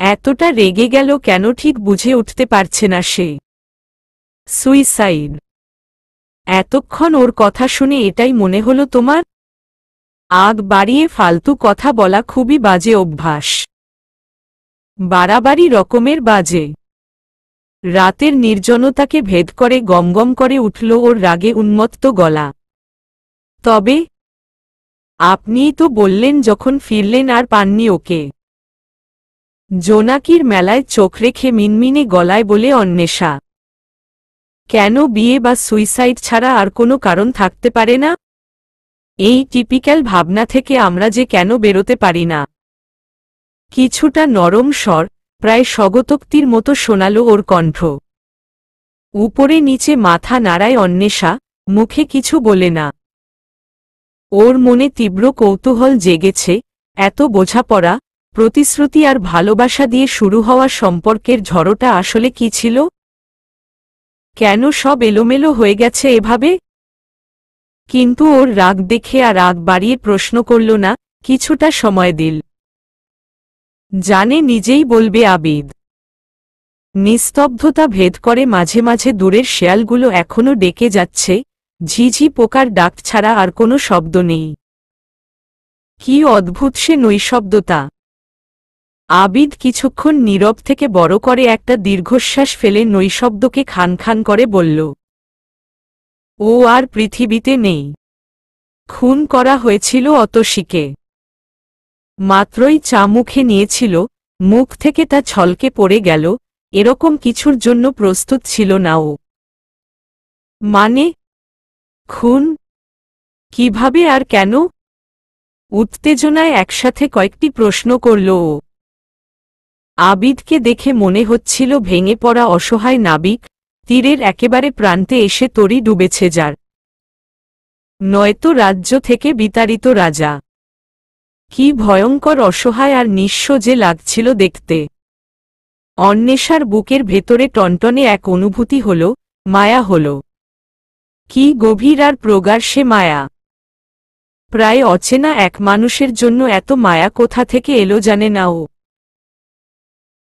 এতটা রেগে গেল কেন ঠিক বুঝে উঠতে পারছে না সে। সুইসাইড? এতক্ষণ ওর কথা শুনে এটাই মনে হলো তোমার? আগ বাড়িয়ে ফালতু কথা বলা খুবই বাজে অভ্যাস। বাড়াবাড়ি রকমের বাজে। রাতের নির্জনতাকে ভেদ করে গমগম করে উঠল ওর রাগে উন্মত্ত গলা। তবে আপনিই তো বললেন যখন ফিরলেন আর পাননি ওকে। জোনাকির মেলায় চোখ রেখে মিনমিনে গলায় বলে অন্বেষা। কেন বিয়ে বা সুইসাইড ছাড়া আর কোনো কারণ থাকতে পারে না? এই টিপিক্যাল ভাবনা থেকে আমরা যে কেন বেরোতে পারি না। কিছুটা নরম স্বর, প্রায় স্বগতোক্তির মতো শোনালো ওর কণ্ঠ। উপরে নিচে মাথা নাড়ায় অন্বেষা, মুখে কিছু বলে না। ওর মনে তীব্র কৌতূহল জেগেছে, এত বোঝাপড়া, প্রতিশ্রুতি আর ভালোবাসা দিয়ে শুরু হওয়া সম্পর্কের ঝড়টা আসলে কি ছিল? কেন সব এলোমেলো হয়ে গেছে এভাবে? কিন্তু ওর রাগ দেখে আর রাগ বাড়িয়ে প্রশ্ন করল না, কিছুটা সময় দিল। জানে নিজেই বলবে আবিদ। নিস্তব্ধতা ভেদ করে মাঝে মাঝে দূরের শেয়ালগুলো এখনো ডেকে যাচ্ছে, ঝিঝি পোকার ডাক ছাড়া আর কোনো শব্দ নেই। কি অদ্ভুত সে নৈশব্দতা। আবিদ কিছুক্ষণ নীরব থেকে বড় করে একটা দীর্ঘশ্বাস ফেলে নৈশব্দকে খান খান করে বলল, ও আর পৃথিবীতে নেই। খুন করা হয়েছিল অতসীকে। মাত্রই চা মুখে নিয়েছিল, মুখ থেকে তা ছলকে পড়ে গেল, এরকম কিছুর জন্য প্রস্তুত ছিল না ও। মানে? খুন? কিভাবে আর কেন? উত্তেজনায় একসাথে কয়েকটি প্রশ্ন করল ও। আবিদকে দেখে মনে হচ্ছিল ভেঙে পড়া অসহায় নাবিক, তীরের একেবারে প্রান্তে এসে তরি ডুবেছে যার। নয়তো রাজ্য থেকে বিতাড়িত রাজা। কি ভয়ঙ্কর অসহায় আর নিঃস্ব যে লাগছিল দেখতে। অন্বেষার বুকের ভেতরে টনটনে এক অনুভূতি হল, মায়া হল। কি গভীর আর প্রগাঢ় সে মায়া। প্রায় অচেনা এক মানুষের জন্য এত মায়া কোথা থেকে এলো জানে না ও।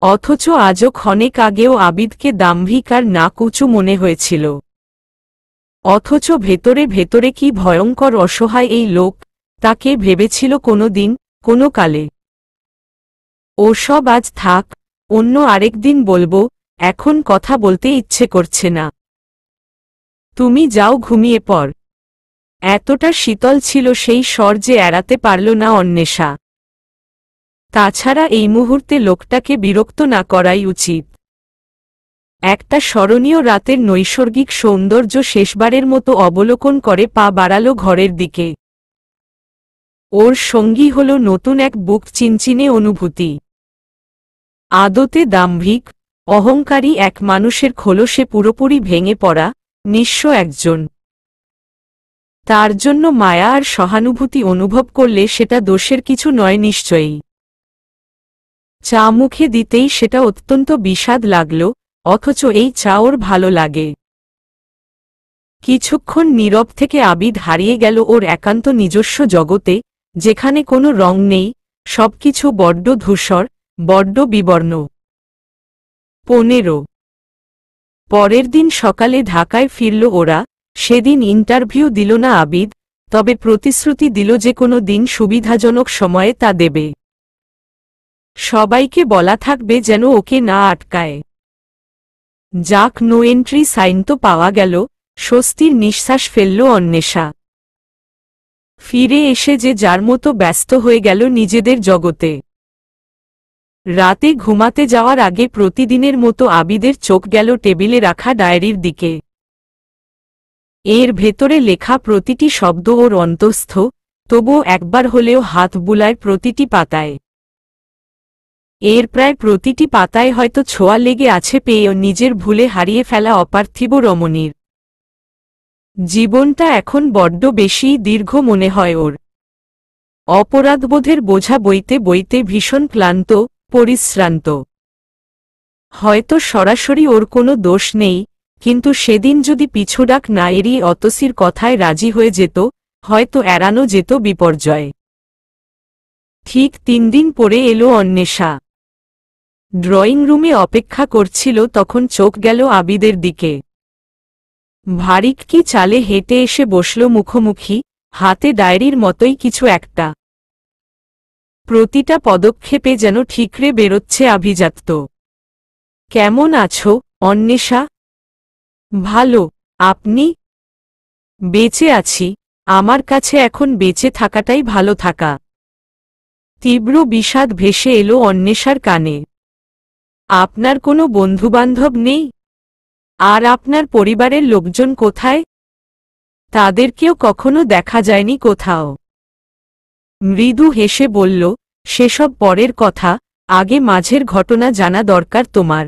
অথচ আজও ক্ষণেক আগেও আবিদকে দাম্ভিক আর নাকুচু মনে হয়েছিল। অথচ ভেতরে ভেতরে কি ভয়ঙ্কর অসহায় এই লোক, তাকে ভেবেছিল কোনো দিন, কোনো কালে। ওসব আজ থাক, অন্য আরেকদিন বলবো, এখন কথা বলতে ইচ্ছে করছে না। তুমি যাও ঘুমিয়ে পড়। এতটা শীতল ছিল সেই স্বর যে এড়াতে পারল না অন্বেষা। তাছাড়া এই মুহূর্তে লোকটাকে বিরক্ত না করাই উচিত। একটা স্মরণীয় রাতের নৈসর্গিক সৌন্দর্য শেষবারের মতো অবলোকন করে পা বাড়ালো ঘরের দিকে। ওর সঙ্গী হল নতুন এক বুক চিনচিনে অনুভূতি। আদতে দাম্ভিক, অহংকারী এক মানুষের খোলসে পুরোপুরি ভেঙে পড়া, নিঃস্ব একজন। তার জন্য মায়া আর সহানুভূতি অনুভব করলে সেটা দোষের কিছু নয় নিশ্চয়ই। চা মুখে দিতেই সেটা অত্যন্ত বিষাদ লাগল, অথচ এই চা ওর ভালো লাগে। কিছুক্ষণ নীরব থেকে আবিদ হারিয়ে গেল ওর একান্ত নিজস্ব জগতে, যেখানে কোনো রং নেই, সবকিছু বড্ড ধূসর, বড্ড বিবর্ণ। 15 পরের দিন সকালে ঢাকায় ফিরল ওরা। সেদিন ইন্টারভিউ দিল না আবিদ, তবে প্রতিশ্রুতি দিল যে কোনো দিন সুবিধাজনক সময়ে তা দেবে। সবাইকে বলা থাকবে যেন ওকে না আটকায়। যাক, নো এন্ট্রি সাইন তো পাওয়া গেল, স্বস্তির নিঃশ্বাস ফেলল অন্বেষা। ফিরে এসে যে যার মতো ব্যস্ত হয়ে গেল নিজেদের জগতে। রাতে ঘুমাতে যাওয়ার আগে প্রতিদিনের মতো আবিদের চোখ গেল টেবিলে রাখা ডায়েরির দিকে। এর ভেতরে লেখা প্রতিটি শব্দ ওর অন্তস্থ, তবুও একবার হলেও হাত বুলায় প্রতিটি পাতায়। এর প্রায় প্রতিটি পাতায় হয়তো ছোঁয়া লেগে আছে পেয়ে নিজের ভুলে হারিয়ে ফেলা অপার্থিব রমণীর। জীবনটা এখন বড্ড বেশিই দীর্ঘ মনে হয় ওর। অপরাধবোধের বোঝা বইতে বইতে ভীষণ ক্লান্ত, পরিশ্রান্ত। হয়তো সরাসরি ওর কোনো দোষ নেই, কিন্তু সেদিন যদি পিছুডাক না এড়িয়ে অতসীর কথায় রাজি হয়ে যেত, হয়তো এড়ানো যেত বিপর্যয়। ঠিক 3 দিন পরে এলো অন্বেষা। ড্রয়িং রুমে অপেক্ষা করছিল, তখন চোখ গেল আবিদের দিকে। ভারিক কি চালে হেঁটে এসে বসল মুখোমুখি, হাতে ডায়েরির মতোই কিছু একটা। প্রতিটা পদক্ষেপে যেন ঠিকরে বেরোচ্ছে আভিজাত্য। কেমন আছো, অন্বেষা? ভালো, আপনি? বেঁচে আছি, আমার কাছে এখন বেঁচে থাকাটাই ভালো থাকা। তীব্র বিষাদ ভেসে এলো অন্বেষার কানে। আপনার কোনো বন্ধুবান্ধব নেই? আর আপনার পরিবারের লোকজন কোথায়? তাদেরকেও কখনো দেখা যায়নি কোথাও। মৃদু হেসে বলল, সেসব পরের কথা, আগে মাঝের ঘটনা জানা দরকার তোমার।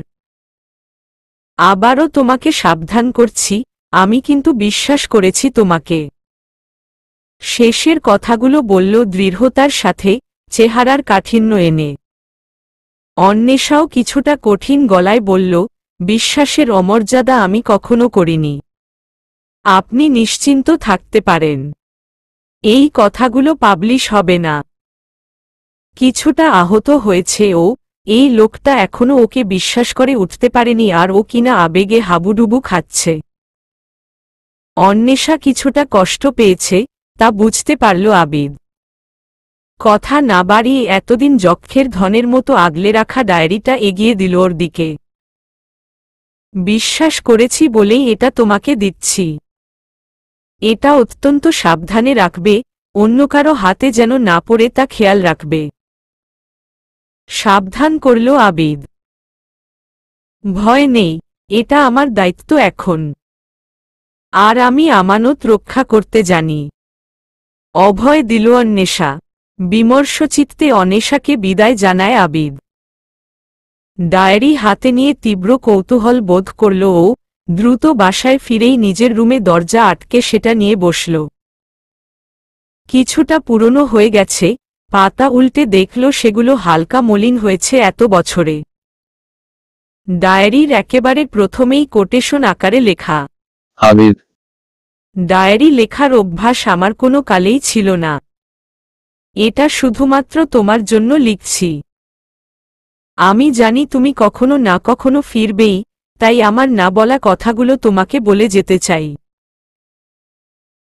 আবারও তোমাকে সাবধান করছি, আমি কিন্তু বিশ্বাস করেছি তোমাকে। শেষের কথাগুলো বলল দৃঢ়তার সাথে, চেহারার কাঠিন্য এনে। অন্বেষাও কিছুটা কঠিন গলায় বলল, বিশ্বাসের অমর্যাদা আমি কখনো করিনি। আপনি নিশ্চিন্ত থাকতে পারেন, এই কথাগুলো পাবলিশ হবে না। কিছুটা আহত হয়েছে ও, এই লোকটা এখনো ওকে বিশ্বাস করে উঠতে পারেনি আর ও কিনা আবেগে হাবুডুবু খাচ্ছে। অন্বেষা কিছুটা কষ্ট পেয়েছে, তা বুঝতে পারল আবিদ। কথা না বাড়িয়ে এতদিন যক্ষের ধনের মতো আগলে রাখা ডায়েরিটা এগিয়ে দিল ওর দিকে। বিশ্বাস করেছি বলেই এটা তোমাকে দিচ্ছি। এটা অত্যন্ত সাবধানে রাখবে, অন্য কারো হাতে যেন না পড়ে তা খেয়াল রাখবে। সাবধান করল আবিদ। ভয় নেই, এটা আমার দায়িত্ব এখন। আর আমি আমানত রক্ষা করতে জানি। অভয় দিল অন্বেষা। বিমর্ষচিত্তে অন্বেষাকে বিদায় জানায় আবিদ। ডায়েরি হাতে নিয়ে তীব্র কৌতূহল বোধ করল ও, দ্রুত বাসায় ফিরেই নিজের রুমে দরজা আটকে সেটা নিয়ে বসল। কিছুটা পুরনো হয়ে গেছে, পাতা উল্টে দেখল সেগুলো হালকা মলিন হয়েছে এত বছরে। ডায়েরির একেবারে প্রথমেই কোটেশন আকারে লেখা, আবিদ। ডায়েরি লেখার অভ্যাস আমার কোনো কালেই ছিল না। এটা শুধুমাত্র তোমার জন্য লিখছি। আমি জানি তুমি কখনো না কখনো ফিরবেই, তাই আমার না বলা কথাগুলো তোমাকে বলে যেতে চাই।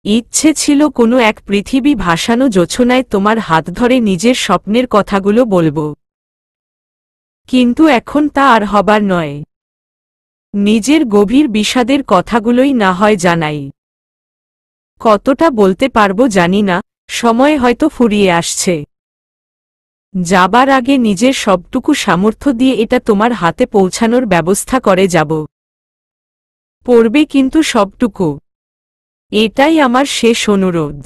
ইচ্ছে ছিল কোনো এক পৃথিবী ভাসানো জোছনায় তোমার হাত ধরে নিজের স্বপ্নের কথাগুলো বলবো। কিন্তু এখন তা আর হবার নয়। নিজের গভীর বিষাদের কথাগুলোই না হয় জানাই। কতটা বলতে পারবো জানি না, সময় হয়তো ফুরিয়ে আসছে। যাবার আগে নিজের সবটুকু সামর্থ্য দিয়ে এটা তোমার হাতে পৌঁছানোর ব্যবস্থা করে যাব। পড়বে কিন্তু সবটুকু। এটাই আমার শেষ অনুরোধ।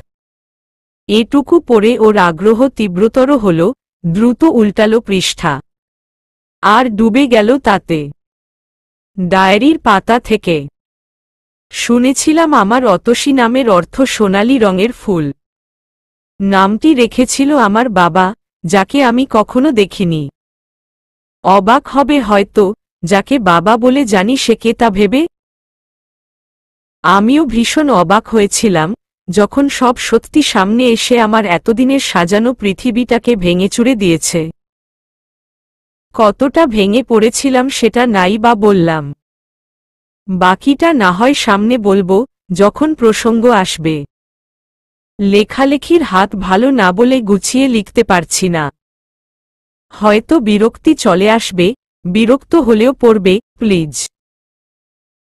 এটুকু পড়ে ওর আগ্রহ তীব্রতর হল, দ্রুত উল্টালো পৃষ্ঠা। আর ডুবে গেল তাতে। ডায়েরির পাতা থেকে, শুনেছিলাম আমার অতসী নামের অর্থ সোনালি রঙের ফুল। নামটি রেখেছিল আমার বাবা, যাকে আমি কখনো দেখিনি। অবাক হবে হয়তো, যাকে বাবা বলে জানি সে কে তা ভেবে। আমিও ভীষণ অবাক হয়েছিলাম, যখন সব সত্যি সামনে এসে আমার এতদিনের সাজানো পৃথিবীটাকে ভেঙেচুরে দিয়েছে। কতটা ভেঙে পড়েছিলাম সেটা নাই বা বললাম। বাকিটা না হয় সামনে বলবো, যখন প্রসঙ্গ আসবে। লেখালেখির হাত ভালো না বলে গুছিয়ে লিখতে পারছি না। হয়তো বিরক্তি চলে আসবে, বিরক্ত হলেও পড়বে, প্লিজ।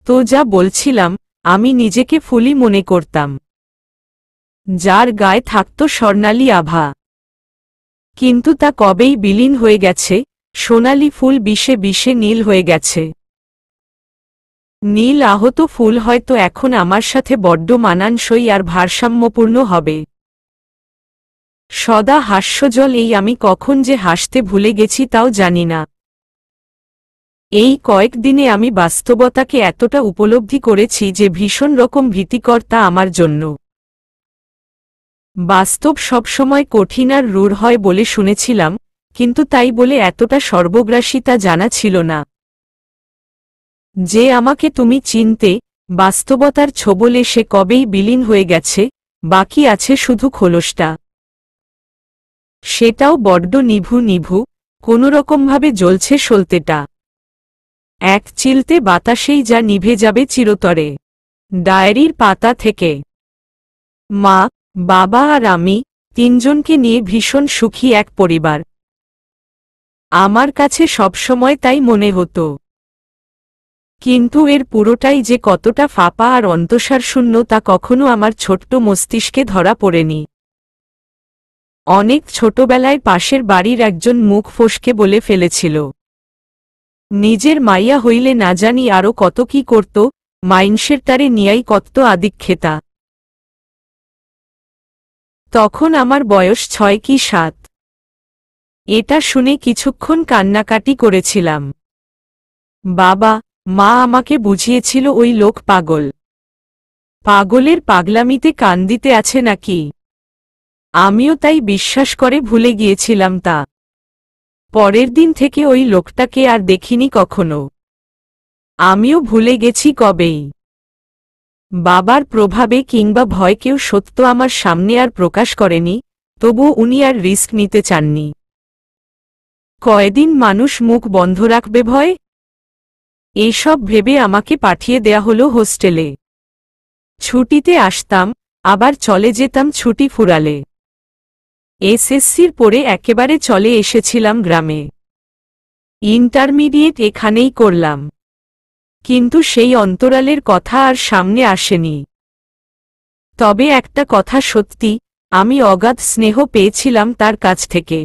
তো যা বলছিলাম, আমি নিজেকে ফুলি মনে করতাম, যার গায়ে থাকত স্বর্ণালী আভা। কিন্তু তা কবেই বিলীন হয়ে গেছে, সোনালি ফুল বিষে বিষে নীল হয়ে গেছে। নীল আহত ফুল হয়তো এখন আমার সাথে বড্ড মানানসই আর ভারসাম্যপূর্ণ হবে। সদা হাস্যজল এই আমি কখন যে হাসতে ভুলে গেছি তাও জানি না। এই কয়েকদিনে আমি বাস্তবতাকে এতটা উপলব্ধি করেছি যে ভীষণ রকম ভীতিকর তা আমার জন্য। বাস্তব সবসময় কঠিন আর রূঢ় হয় বলে শুনেছিলাম, কিন্তু তাই বলে এতটা সর্বগ্রাসী তা জানা ছিল না। যে আমাকে তুমি চিনতে, বাস্তবতার ছোবলে সে কবেই বিলীন হয়ে গেছে, বাকি আছে শুধু খোলসটা। সেটাও বড্ড নিভু নিভু, কোনোরকমভাবে জ্বলছে সলতেটা। এক চিলতে বাতাসেই যা নিভে যাবে চিরতরে। ডায়েরির পাতা থেকে। মা, বাবা আর আমি, তিনজনকে নিয়ে ভীষণ সুখী এক পরিবার। আমার কাছে সবসময় তাই মনে হতো। কিন্তু এর পুরোটাই যে কতটা ফাঁপা আর অন্তঃসারশূন্য তা কখনো আমার ছোট্ট মস্তিষ্কে ধরা পড়েনি। অনেক ছোটবেলায় পাশের বাড়ির একজন মুখ ফসকে বলে ফেলেছিল, নিজের মাইয়া হইলে না জানি আরও কত কি করত, মাইনষের তারে নিয়াই কত আদিক্ষেতা। তখন আমার বয়স 6 কি 7। এটা শুনে কিছুক্ষণ কান্নাকাটি করেছিলাম। বাবা, মা আমাকে বুঝিয়েছিল ওই লোক পাগল। পাগলের পাগলামিতে কান দিতে আছে নাকি? আমিও তাই বিশ্বাস করে ভুলে গিয়েছিলাম তা। পরের দিন থেকে ওই লোকটাকে আর দেখিনি কখনো। আমিও ভুলে গেছি কবেই। বাবার প্রভাবে কিংবা ভয়কেও সত্য আমার সামনে আর প্রকাশ করেনি, তবুও উনি আর রিস্ক নিতে চাননি। কয়দিন মানুষ মুখ বন্ধ রাখবে ভয়? এইসব ভেবে আমাকে পাঠিয়ে দেয়া হলো হোস্টেলে। ছুটিতে আসতাম, আবার চলে যেতাম ছুটি ফুরালে। এসএসসির পরে একেবারে চলে এসেছিলাম গ্রামে। ইন্টারমিডিয়েট এখানেই করলাম। কিন্তু সেই অন্তরালের কথা আর সামনে আসেনি। তবে একটা কথা সত্যি, আমি অগাধ স্নেহ পেয়েছিলাম তার কাছ থেকে।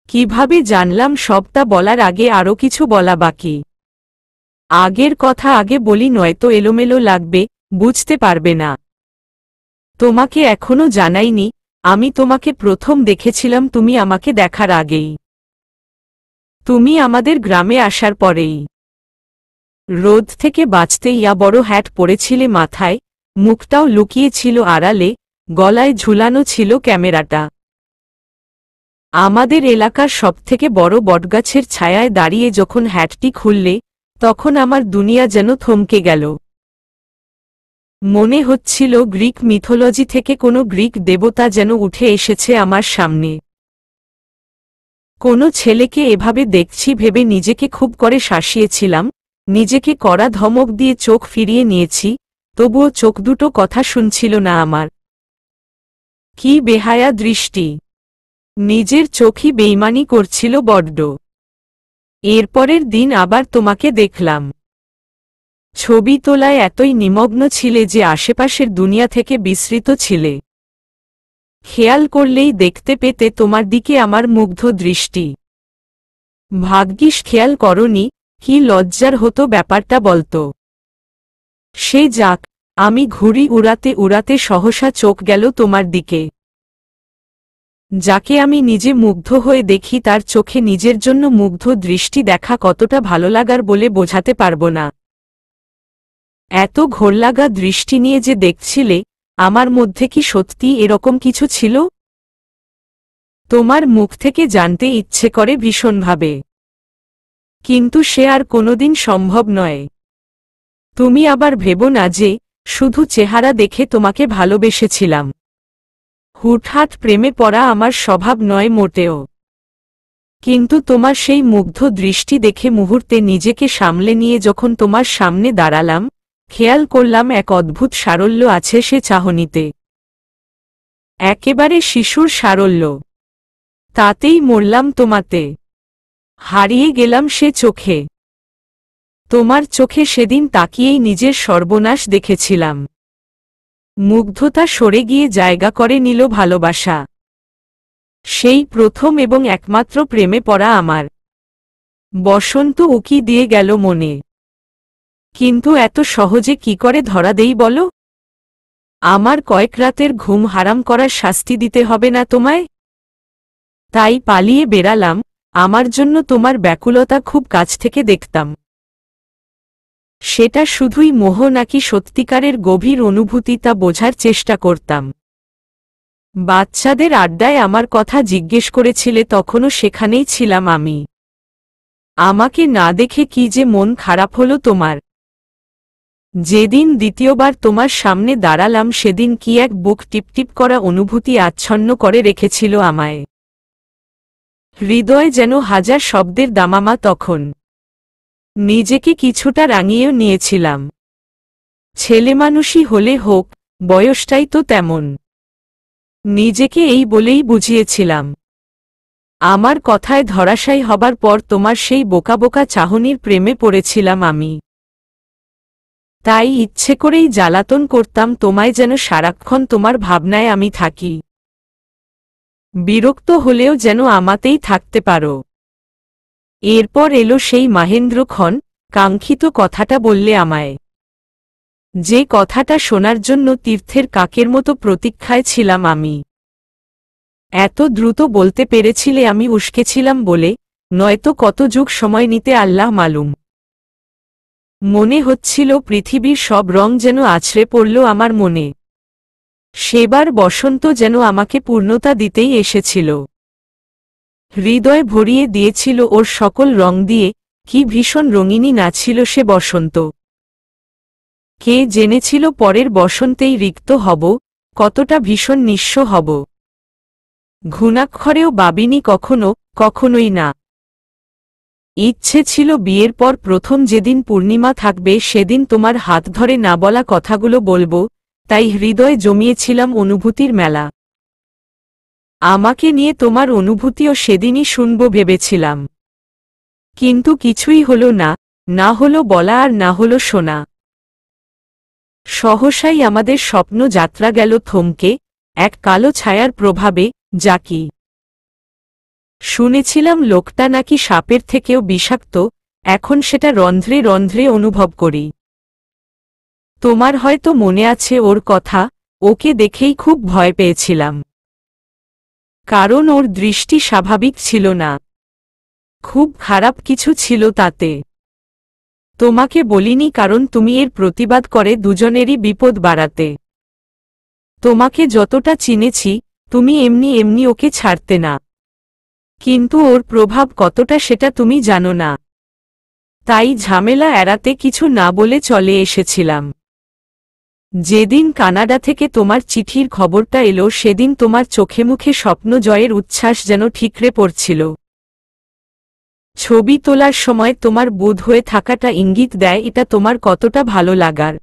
কিভাবে জানলাম সবটা বলার আগে আরও কিছু বলা বাকি। আগের কথা আগে বলি নয়তো এলোমেলো লাগবে, বুঝতে পারবে না। তোমাকে এখনো জানাইনি, আমি তোমাকে প্রথম দেখেছিলাম তুমি আমাকে দেখার আগেই। তুমি আমাদের গ্রামে আসার পরেই। রোদ থেকে বাঁচতে ইয়া বড় হ্যাট পরেছিলে মাথায়, মুখটাও লুকিয়েছিল আড়ালে, গলায় ঝুলানো ছিল ক্যামেরাটা। আমাদের এলাকার সবথেকে বড় বটগাছের ছায়ায় দাঁড়িয়ে যখন হ্যাটটি খুললে, তখন আমার দুনিয়া যেন থমকে গেল। মনে হচ্ছিল গ্রিক মিথোলজি থেকে কোনো গ্রিক দেবতা যেন উঠে এসেছে আমার সামনে। কোনো ছেলেকে এভাবে দেখছি ভেবে নিজেকে খুব করে শাসিয়েছিলাম, নিজেকে কড়া ধমক দিয়ে চোখ ফিরিয়ে নিয়েছি, তবুও চোখ দুটো কথা শুনছিল না আমার। কি বেহায়া দৃষ্টি! নিজের চোখই বেইমানি করছিল বড্ড। এরপরের দিন আবার তোমাকে দেখলাম। ছবি তোলায় এতই নিমগ্ন ছিলে যে আশেপাশের দুনিয়া থেকে বিস্মৃত ছিলে। খেয়াল করলেই দেখতে পেতে তোমার দিকে আমার মুগ্ধ দৃষ্টি। ভাগ্যিস খেয়াল করনি, কি লজ্জার হতো ব্যাপারটা বলতো। সে যাক, আমি ঘুড়ি উড়াতে উড়াতে সহসা চোখ গেল তোমার দিকে। যাকে আমি নিজে মুগ্ধ হয়ে দেখি তার চোখে নিজের জন্য মুগ্ধ দৃষ্টি দেখা কতটা ভালো লাগার বলে বোঝাতে পারব না। এত ঘোরলাগা দৃষ্টি নিয়ে যে দেখছিলে, আমার মধ্যে কি সত্যি এরকম কিছু ছিল? তোমার মুখ থেকে জানতে ইচ্ছে করে ভীষণভাবে। কিন্তু সে আর কোনোদিন সম্ভব নয়। তুমি আবার ভেবো না যে, শুধু চেহারা দেখে তোমাকে ভালোবেসেছিলাম। হুটহাট প্রেমে পড়া আমার স্বভাব নয় মোটেও। কিন্তু তোমার সেই মুগ্ধ দৃষ্টি দেখে মুহূর্তে নিজেকে সামলে নিয়ে যখন তোমার সামনে দাঁড়ালাম, খেয়াল করলাম এক অদ্ভুত সারল্য আছে সে চাহনিতে। একেবারে শিশুর সারল্য। তাতেই মরলাম তোমাতে, হারিয়ে গেলাম সে চোখে। তোমার চোখে সেদিন তাকিয়েই নিজের সর্বনাশ দেখেছিলাম। মুগ্ধতা সরে গিয়ে জায়গা করে নিল ভালোবাসা। সেই প্রথম এবং একমাত্র প্রেমে পড়া আমার বসন্ত উকি দিয়ে গেল মনে। কিন্তু এত সহজে কি করে ধরা দেই বলো? আমার কয়েক রাতের ঘুম হারাম করার শাস্তি দিতে হবে না তোমায়? তাই পালিয়ে বেরালাম। আমার জন্য তোমার ব্যাকুলতা খুব কাছ থেকে দেখতাম। সেটা শুধুই মোহ নাকি সত্যিকারের গভীর অনুভূতি তা বোঝার চেষ্টা করতাম। বাচ্চাদের আড্ডায় আমার কথা জিজ্ঞেস করেছিলে, তখনও সেখানেই ছিলাম আমি। আমাকে না দেখে কি যে মন খারাপ হলো তোমার। যেদিন দ্বিতীয়বার তোমার সামনে দাঁড়ালাম সেদিন কি এক বুক টিপটিপ করা অনুভূতি আচ্ছন্ন করে রেখেছিল আমায়। হৃদয় যেন হাজার শব্দের দামামা তখন। নিজেকে কিছুটা রাঙিয়েও নিয়েছিলাম। ছেলেমানুষই হলে হোক, বয়সটাই তো তেমন। নিজেকে এই বলেই বুঝিয়েছিলাম। আমার কথায় ধরাশায়ী হবার পর তোমার সেই বোকা বোকা চাহনির প্রেমে পড়েছিলাম আমি। তাই ইচ্ছে করেই জ্বালাতন করতাম তোমায়, যেন সারাক্ষণ তোমার ভাবনায় আমি থাকি। বিরক্ত হলেও যেন আমাতেই থাকতে পারো। এরপর এলো সেই মাহেন্দ্রক্ষণ, কাঙ্ক্ষিত কথাটা বললে আমায়। যে কথাটা শোনার জন্য তীর্থের কাকের মতো প্রতীক্ষায় ছিলাম আমি। এত দ্রুত বলতে পেরেছিলে আমি উস্কেছিলাম বলে, নয়তো কত যুগ সময় নিতে আল্লাহ মালুম। মনে হচ্ছিল পৃথিবীর সব রং যেন আছড়ে পড়ল আমার মনে। সেবার বসন্ত যেন আমাকে পূর্ণতা দিতেই এসেছিল। হৃদয় ভরিয়ে দিয়েছিল ওর সকল রং দিয়ে। কি ভীষণ রঙিনী না ছিল সে বসন্ত। কে জেনেছিল পরের বসন্তেই রিক্ত হব, কতটা ভীষণ নিঃস্ব হব। ঘুণাক্ষরেও ভাবিনি কখনো, কখনোই না। ইচ্ছে ছিল বিয়ের পর প্রথম যেদিন পূর্ণিমা থাকবে সেদিন তোমার হাত ধরে না বলা কথাগুলো বলবো, তাই হৃদয়ে জমিয়েছিলাম অনুভূতির মেলা। আমাকে নিয়ে তোমার অনুভূতিও সেদিনই শুনব ভেবেছিলাম। কিন্তু কিছুই হলো না, না হলো বলা আর না হলো শোনা। সহসাই আমাদের স্বপ্ন যাত্রা গেল থমকে, এক কালো ছায়ার প্রভাবে। জাকি। শুনেছিলাম লোকটা নাকি সাপের থেকেও বিষাক্ত, এখন সেটা রন্ধ্রে রন্ধ্রে অনুভব করি। তোমার হয়তো মনে আছে ওর কথা, ওকে দেখেই খুব ভয় পেয়েছিলাম। কারণ ওর দৃষ্টি স্বাভাবিক ছিল না। খুব খারাপ কিছু ছিল তাতে। তোমাকে বলিনি কারণ তুমি এর প্রতিবাদ করে দুজনেরই বিপদ বাড়াতে। তোমাকে যতটা চিনেছি, তুমি এমনি এমনি ওকে ছাড়তে না। কিন্তু ওর প্রভাব কতটা সেটা তুমি জানো না। তাই ঝামেলা এড়াতে কিছু না বলে চলে এসেছিলাম। যেদিন কানাডা থেকে তোমার চিঠির খবরটা এলো সেদিন তোমার চোখে মুখে স্বপ্ন জয়ের উচ্ছ্বাস যেন ঠিকরে পড়ছিল। ছবি তোলার সময় তোমার বোধ হয়ে থাকাটা ইঙ্গিত দেয় এটা তোমার কতটা ভালো লাগার।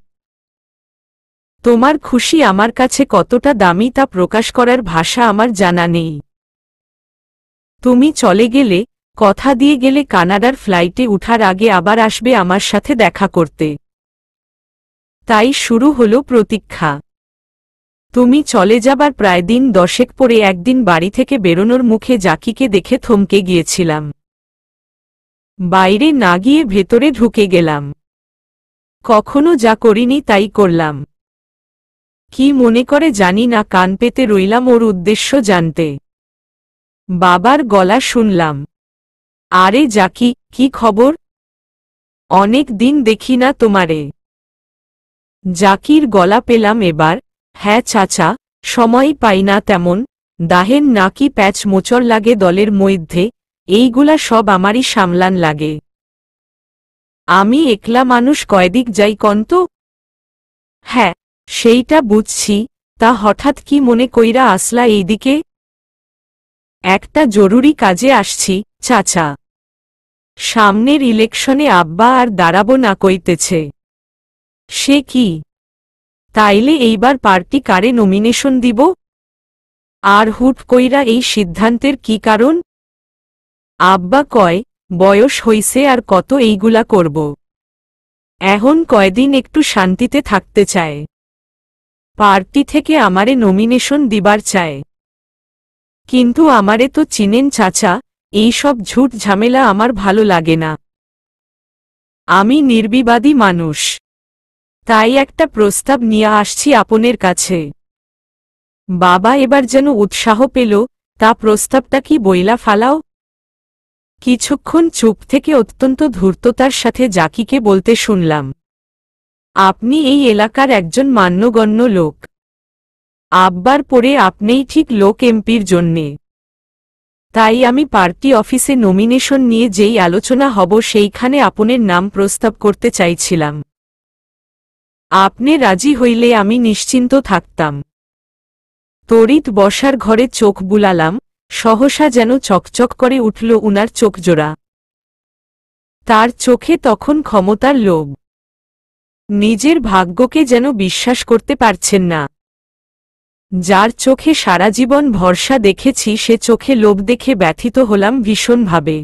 তোমার খুশি আমার কাছে কতটা দামি তা প্রকাশ করার ভাষা আমার জানা নেই। তুমি চলে গেলে, কথা দিয়ে গেলে কানাডার ফ্লাইটে উঠার আগে আবার আসবে আমার সাথে দেখা করতে। তাই শুরু হলো প্রতীক্ষা। তুমি চলে যাবার প্রায় দিন 10 পরে একদিন বাড়ি থেকে বেরোনোর মুখে জাকিকে দেখে থমকে গিয়েছিলাম। বাইরে না গিয়ে ভেতরে ঢুকে গেলাম। কখনো যা করিনি তাই করলাম। কি মনে করে জানি না, কান পেতে রইলাম ওর উদ্দেশ্য জানতে। বাবার গলা শুনলাম। আরে জাকি, কি খবর? অনেক দিন দেখি না তোমারে। জাকির গলা পেলাম এবার। হ্যাঁ চাচা, সময় পাই না তেমন। দাহেন নাকি প্যাচ মোচর লাগে দলের মধ্যে, এইগুলা সব আমারই সামলান লাগে। আমি একলা মানুষ, কয়দিক যাই কন্ত? হ্যাঁ, সেইটা বুঝছি। তা হঠাৎ কি মনে কইরা আসলা এইদিকে? একটা জরুরি কাজে আসছি চাচা। সামনের ইলেকশনে আব্বা আর দাঁড়াবো না কইতেছে। সে কি? তাইলে এইবার পার্টি কারে নমিনেশন দিব? আর হুট কইরা এই সিদ্ধান্তের কি কারণ? আব্বা কয়, বয়স হইছে আর কত এইগুলা করব। এখন কয়দিন একটু শান্তিতে থাকতে চায়। পার্টি থেকে আমারে নমিনেশন দিবার চায়। কিন্তু আমারে তো চিনেন চাচা, এই সব ঝুট ঝামেলা আমার ভালো লাগে না। আমি নির্বিবাদী মানুষ। তাই একটা প্রস্তাব নিয়ে আসছি আপনের কাছে। বাবা এবার যেন উৎসাহ পেল, তা প্রস্তাবটা কি বইলা ফালাও? কিছুক্ষণ চুপ থেকে অত্যন্ত ধূর্ততার সাথে জাকিকে বলতে শুনলাম, আপনি এই এলাকার একজন মান্যগণ্য লোক। আব্বার পরে আপনিই ঠিক লোক এমপির জন্যে। তাই আমি পার্টি অফিসে নমিনেশন নিয়ে যেই আলোচনা হব সেইখানে আপনের নাম প্রস্তাব করতে চাইছিলাম। আপনি রাজি হইলে আমি নিশ্চিন্ত থাকতাম। তড়িৎ বসার ঘরে চোখ বুলালাম, সহসা যেন চকচক করে উঠল উনার চোখজোড়া। তার চোখে তখন ক্ষমতার লোভ। নিজের ভাগ্যকে যেন বিশ্বাস করতে পারছেন না। যার চোখে সারা জীবন ভরসা দেখেছি সে চোখে লোভ দেখে ব্যথিত হলাম ভীষণভাবে।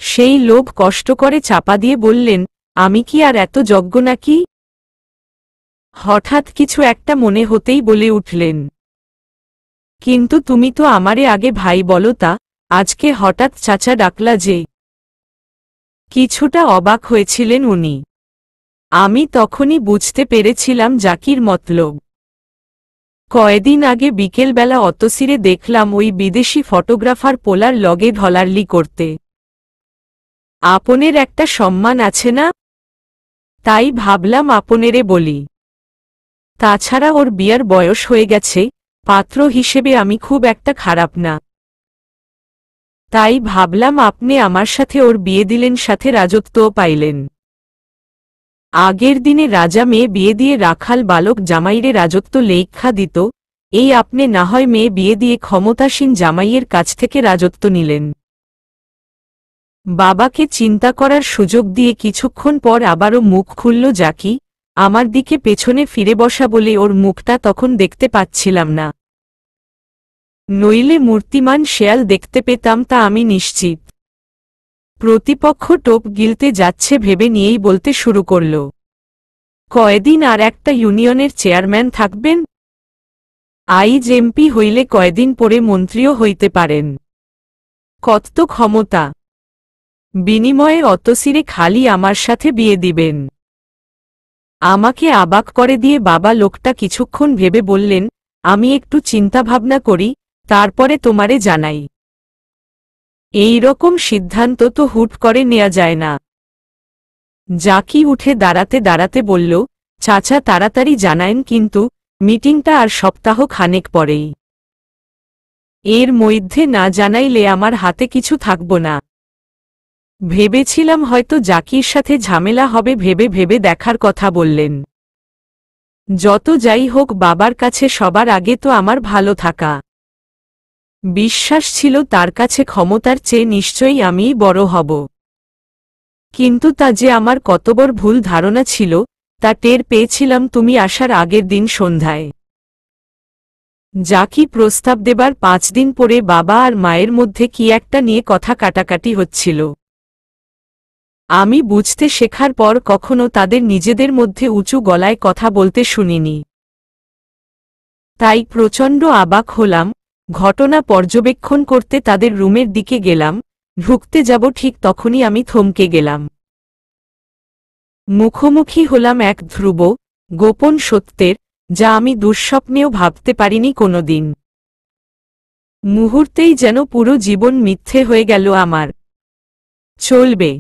সেই লোভ কষ্ট করে চাপা দিয়ে বললেন, আমি কি আর এত যোগ্য নাকি? হঠাৎ কিছু একটা মনে হতেই বলে উঠলেন, কিন্তু তুমি তো আমারে আগে ভাই বলো তা, আজকে হঠাৎ চাচা ডাকলা যে? কিছুটা অবাক হয়েছিলেন উনি। আমি তখনই বুঝতে পেরেছিলাম জাকির মতলব। কয়েকদিন আগে বিকেলবেলা অতসিরে দেখলাম ওই বিদেশি ফটোগ্রাফার পোলার লগে ঢলারলি করতে। আপনের একটা সম্মান আছে না? তাই ভাবলাম আপনেরে বলি। তাছাড়া ওর বিয়ার বয়স হয়ে গেছে, পাত্র হিসেবে আমি খুব একটা খারাপ না। তাই ভাবলাম আপনি আমার সাথে ওর বিয়ে দিলেন, সাথে রাজত্বও পাইলেন। আগের দিনে রাজা মেয়ে বিয়ে দিয়ে রাখাল বালক জামাইরে রাজত্ব লেখা দিত, এই আপনি না হয় মেয়ে বিয়ে দিয়ে ক্ষমতাসীন জামাইয়ের কাছ থেকে রাজত্ব নিলেন। বাবাকে চিন্তা করার সুযোগ দিয়ে কিছুক্ষণ পর আবারও মুখ খুলল জাকি, আমার দিকে পেছনে ফিরে বসা বলে ওর মুখটা তখন দেখতে পাচ্ছিলাম না। নইলে মূর্তিমান শেয়াল দেখতে পেতাম তা আমি নিশ্চিত। প্রতিপক্ষ টোপ গিলতে যাচ্ছে ভেবে নিয়েই বলতে শুরু করল, কয়দিন আর একটা ইউনিয়নের চেয়ারম্যান থাকবেন? আইজ এমপি হইলে কয়দিন পরে মন্ত্রীও হইতে পারেন। কত ক্ষমতা! বিনিময়ে অতসিরে খালি আমার সাথে বিয়ে দিবেন। আমাকে অবাক করে দিয়ে বাবা লোকটা কিছুক্ষণ ভেবে বললেন, আমি একটু চিন্তাভাবনা করি, তারপরে তোমারে জানাই। এই রকম সিদ্ধান্ত তো হুট করে নেওয়া যায় না। জাকি উঠে দাঁড়াতে দাঁড়াতে বলল, চাচা তাড়াতাড়ি জানায়েন, কিন্তু মিটিংটা আর সপ্তাহ খানেক পরেই। এর মধ্যে না জানাইলে আমার হাতে কিছু থাকব না। ভেবেছিলাম হয়তো জাকির সাথে ঝামেলা হবে, ভেবে ভেবে দেখার কথা বললেন। যত যাই হোক বাবার কাছে সবার আগে তো আমার ভালো থাকা। বিশ্বাস ছিল তার কাছে ক্ষমতার চেয়ে নিশ্চয়ই আমিই বড় হব। কিন্তু তা যে আমার কতবড় ভুল ধারণা ছিল, তা টের পেয়েছিলাম তুমি আসার আগের দিন সন্ধ্যায়। জাকি প্রস্তাব দেবার 5 দিন পরে বাবা আর মায়ের মধ্যে কি একটা নিয়ে কথা কাটাকাটি হচ্ছিল। আমি বুঝতে শেখার পর কখনো তাদের নিজেদের মধ্যে উঁচু গলায় কথা বলতে শুনিনি। তাই প্রচণ্ড অবাক হলাম। ঘটনা পর্যবেক্ষণ করতে তাদের রুমের দিকে গেলাম, ঢুকতে যাব ঠিক তখনই আমি থমকে গেলাম। মুখোমুখি হলাম এক ধ্রুব, গোপন সত্যের, যা আমি দুঃস্বপ্নেও ভাবতে পারিনি কোনোদিন। মুহূর্তেই যেন পুরো জীবন মিথ্যে হয়ে গেল আমার। চলবে।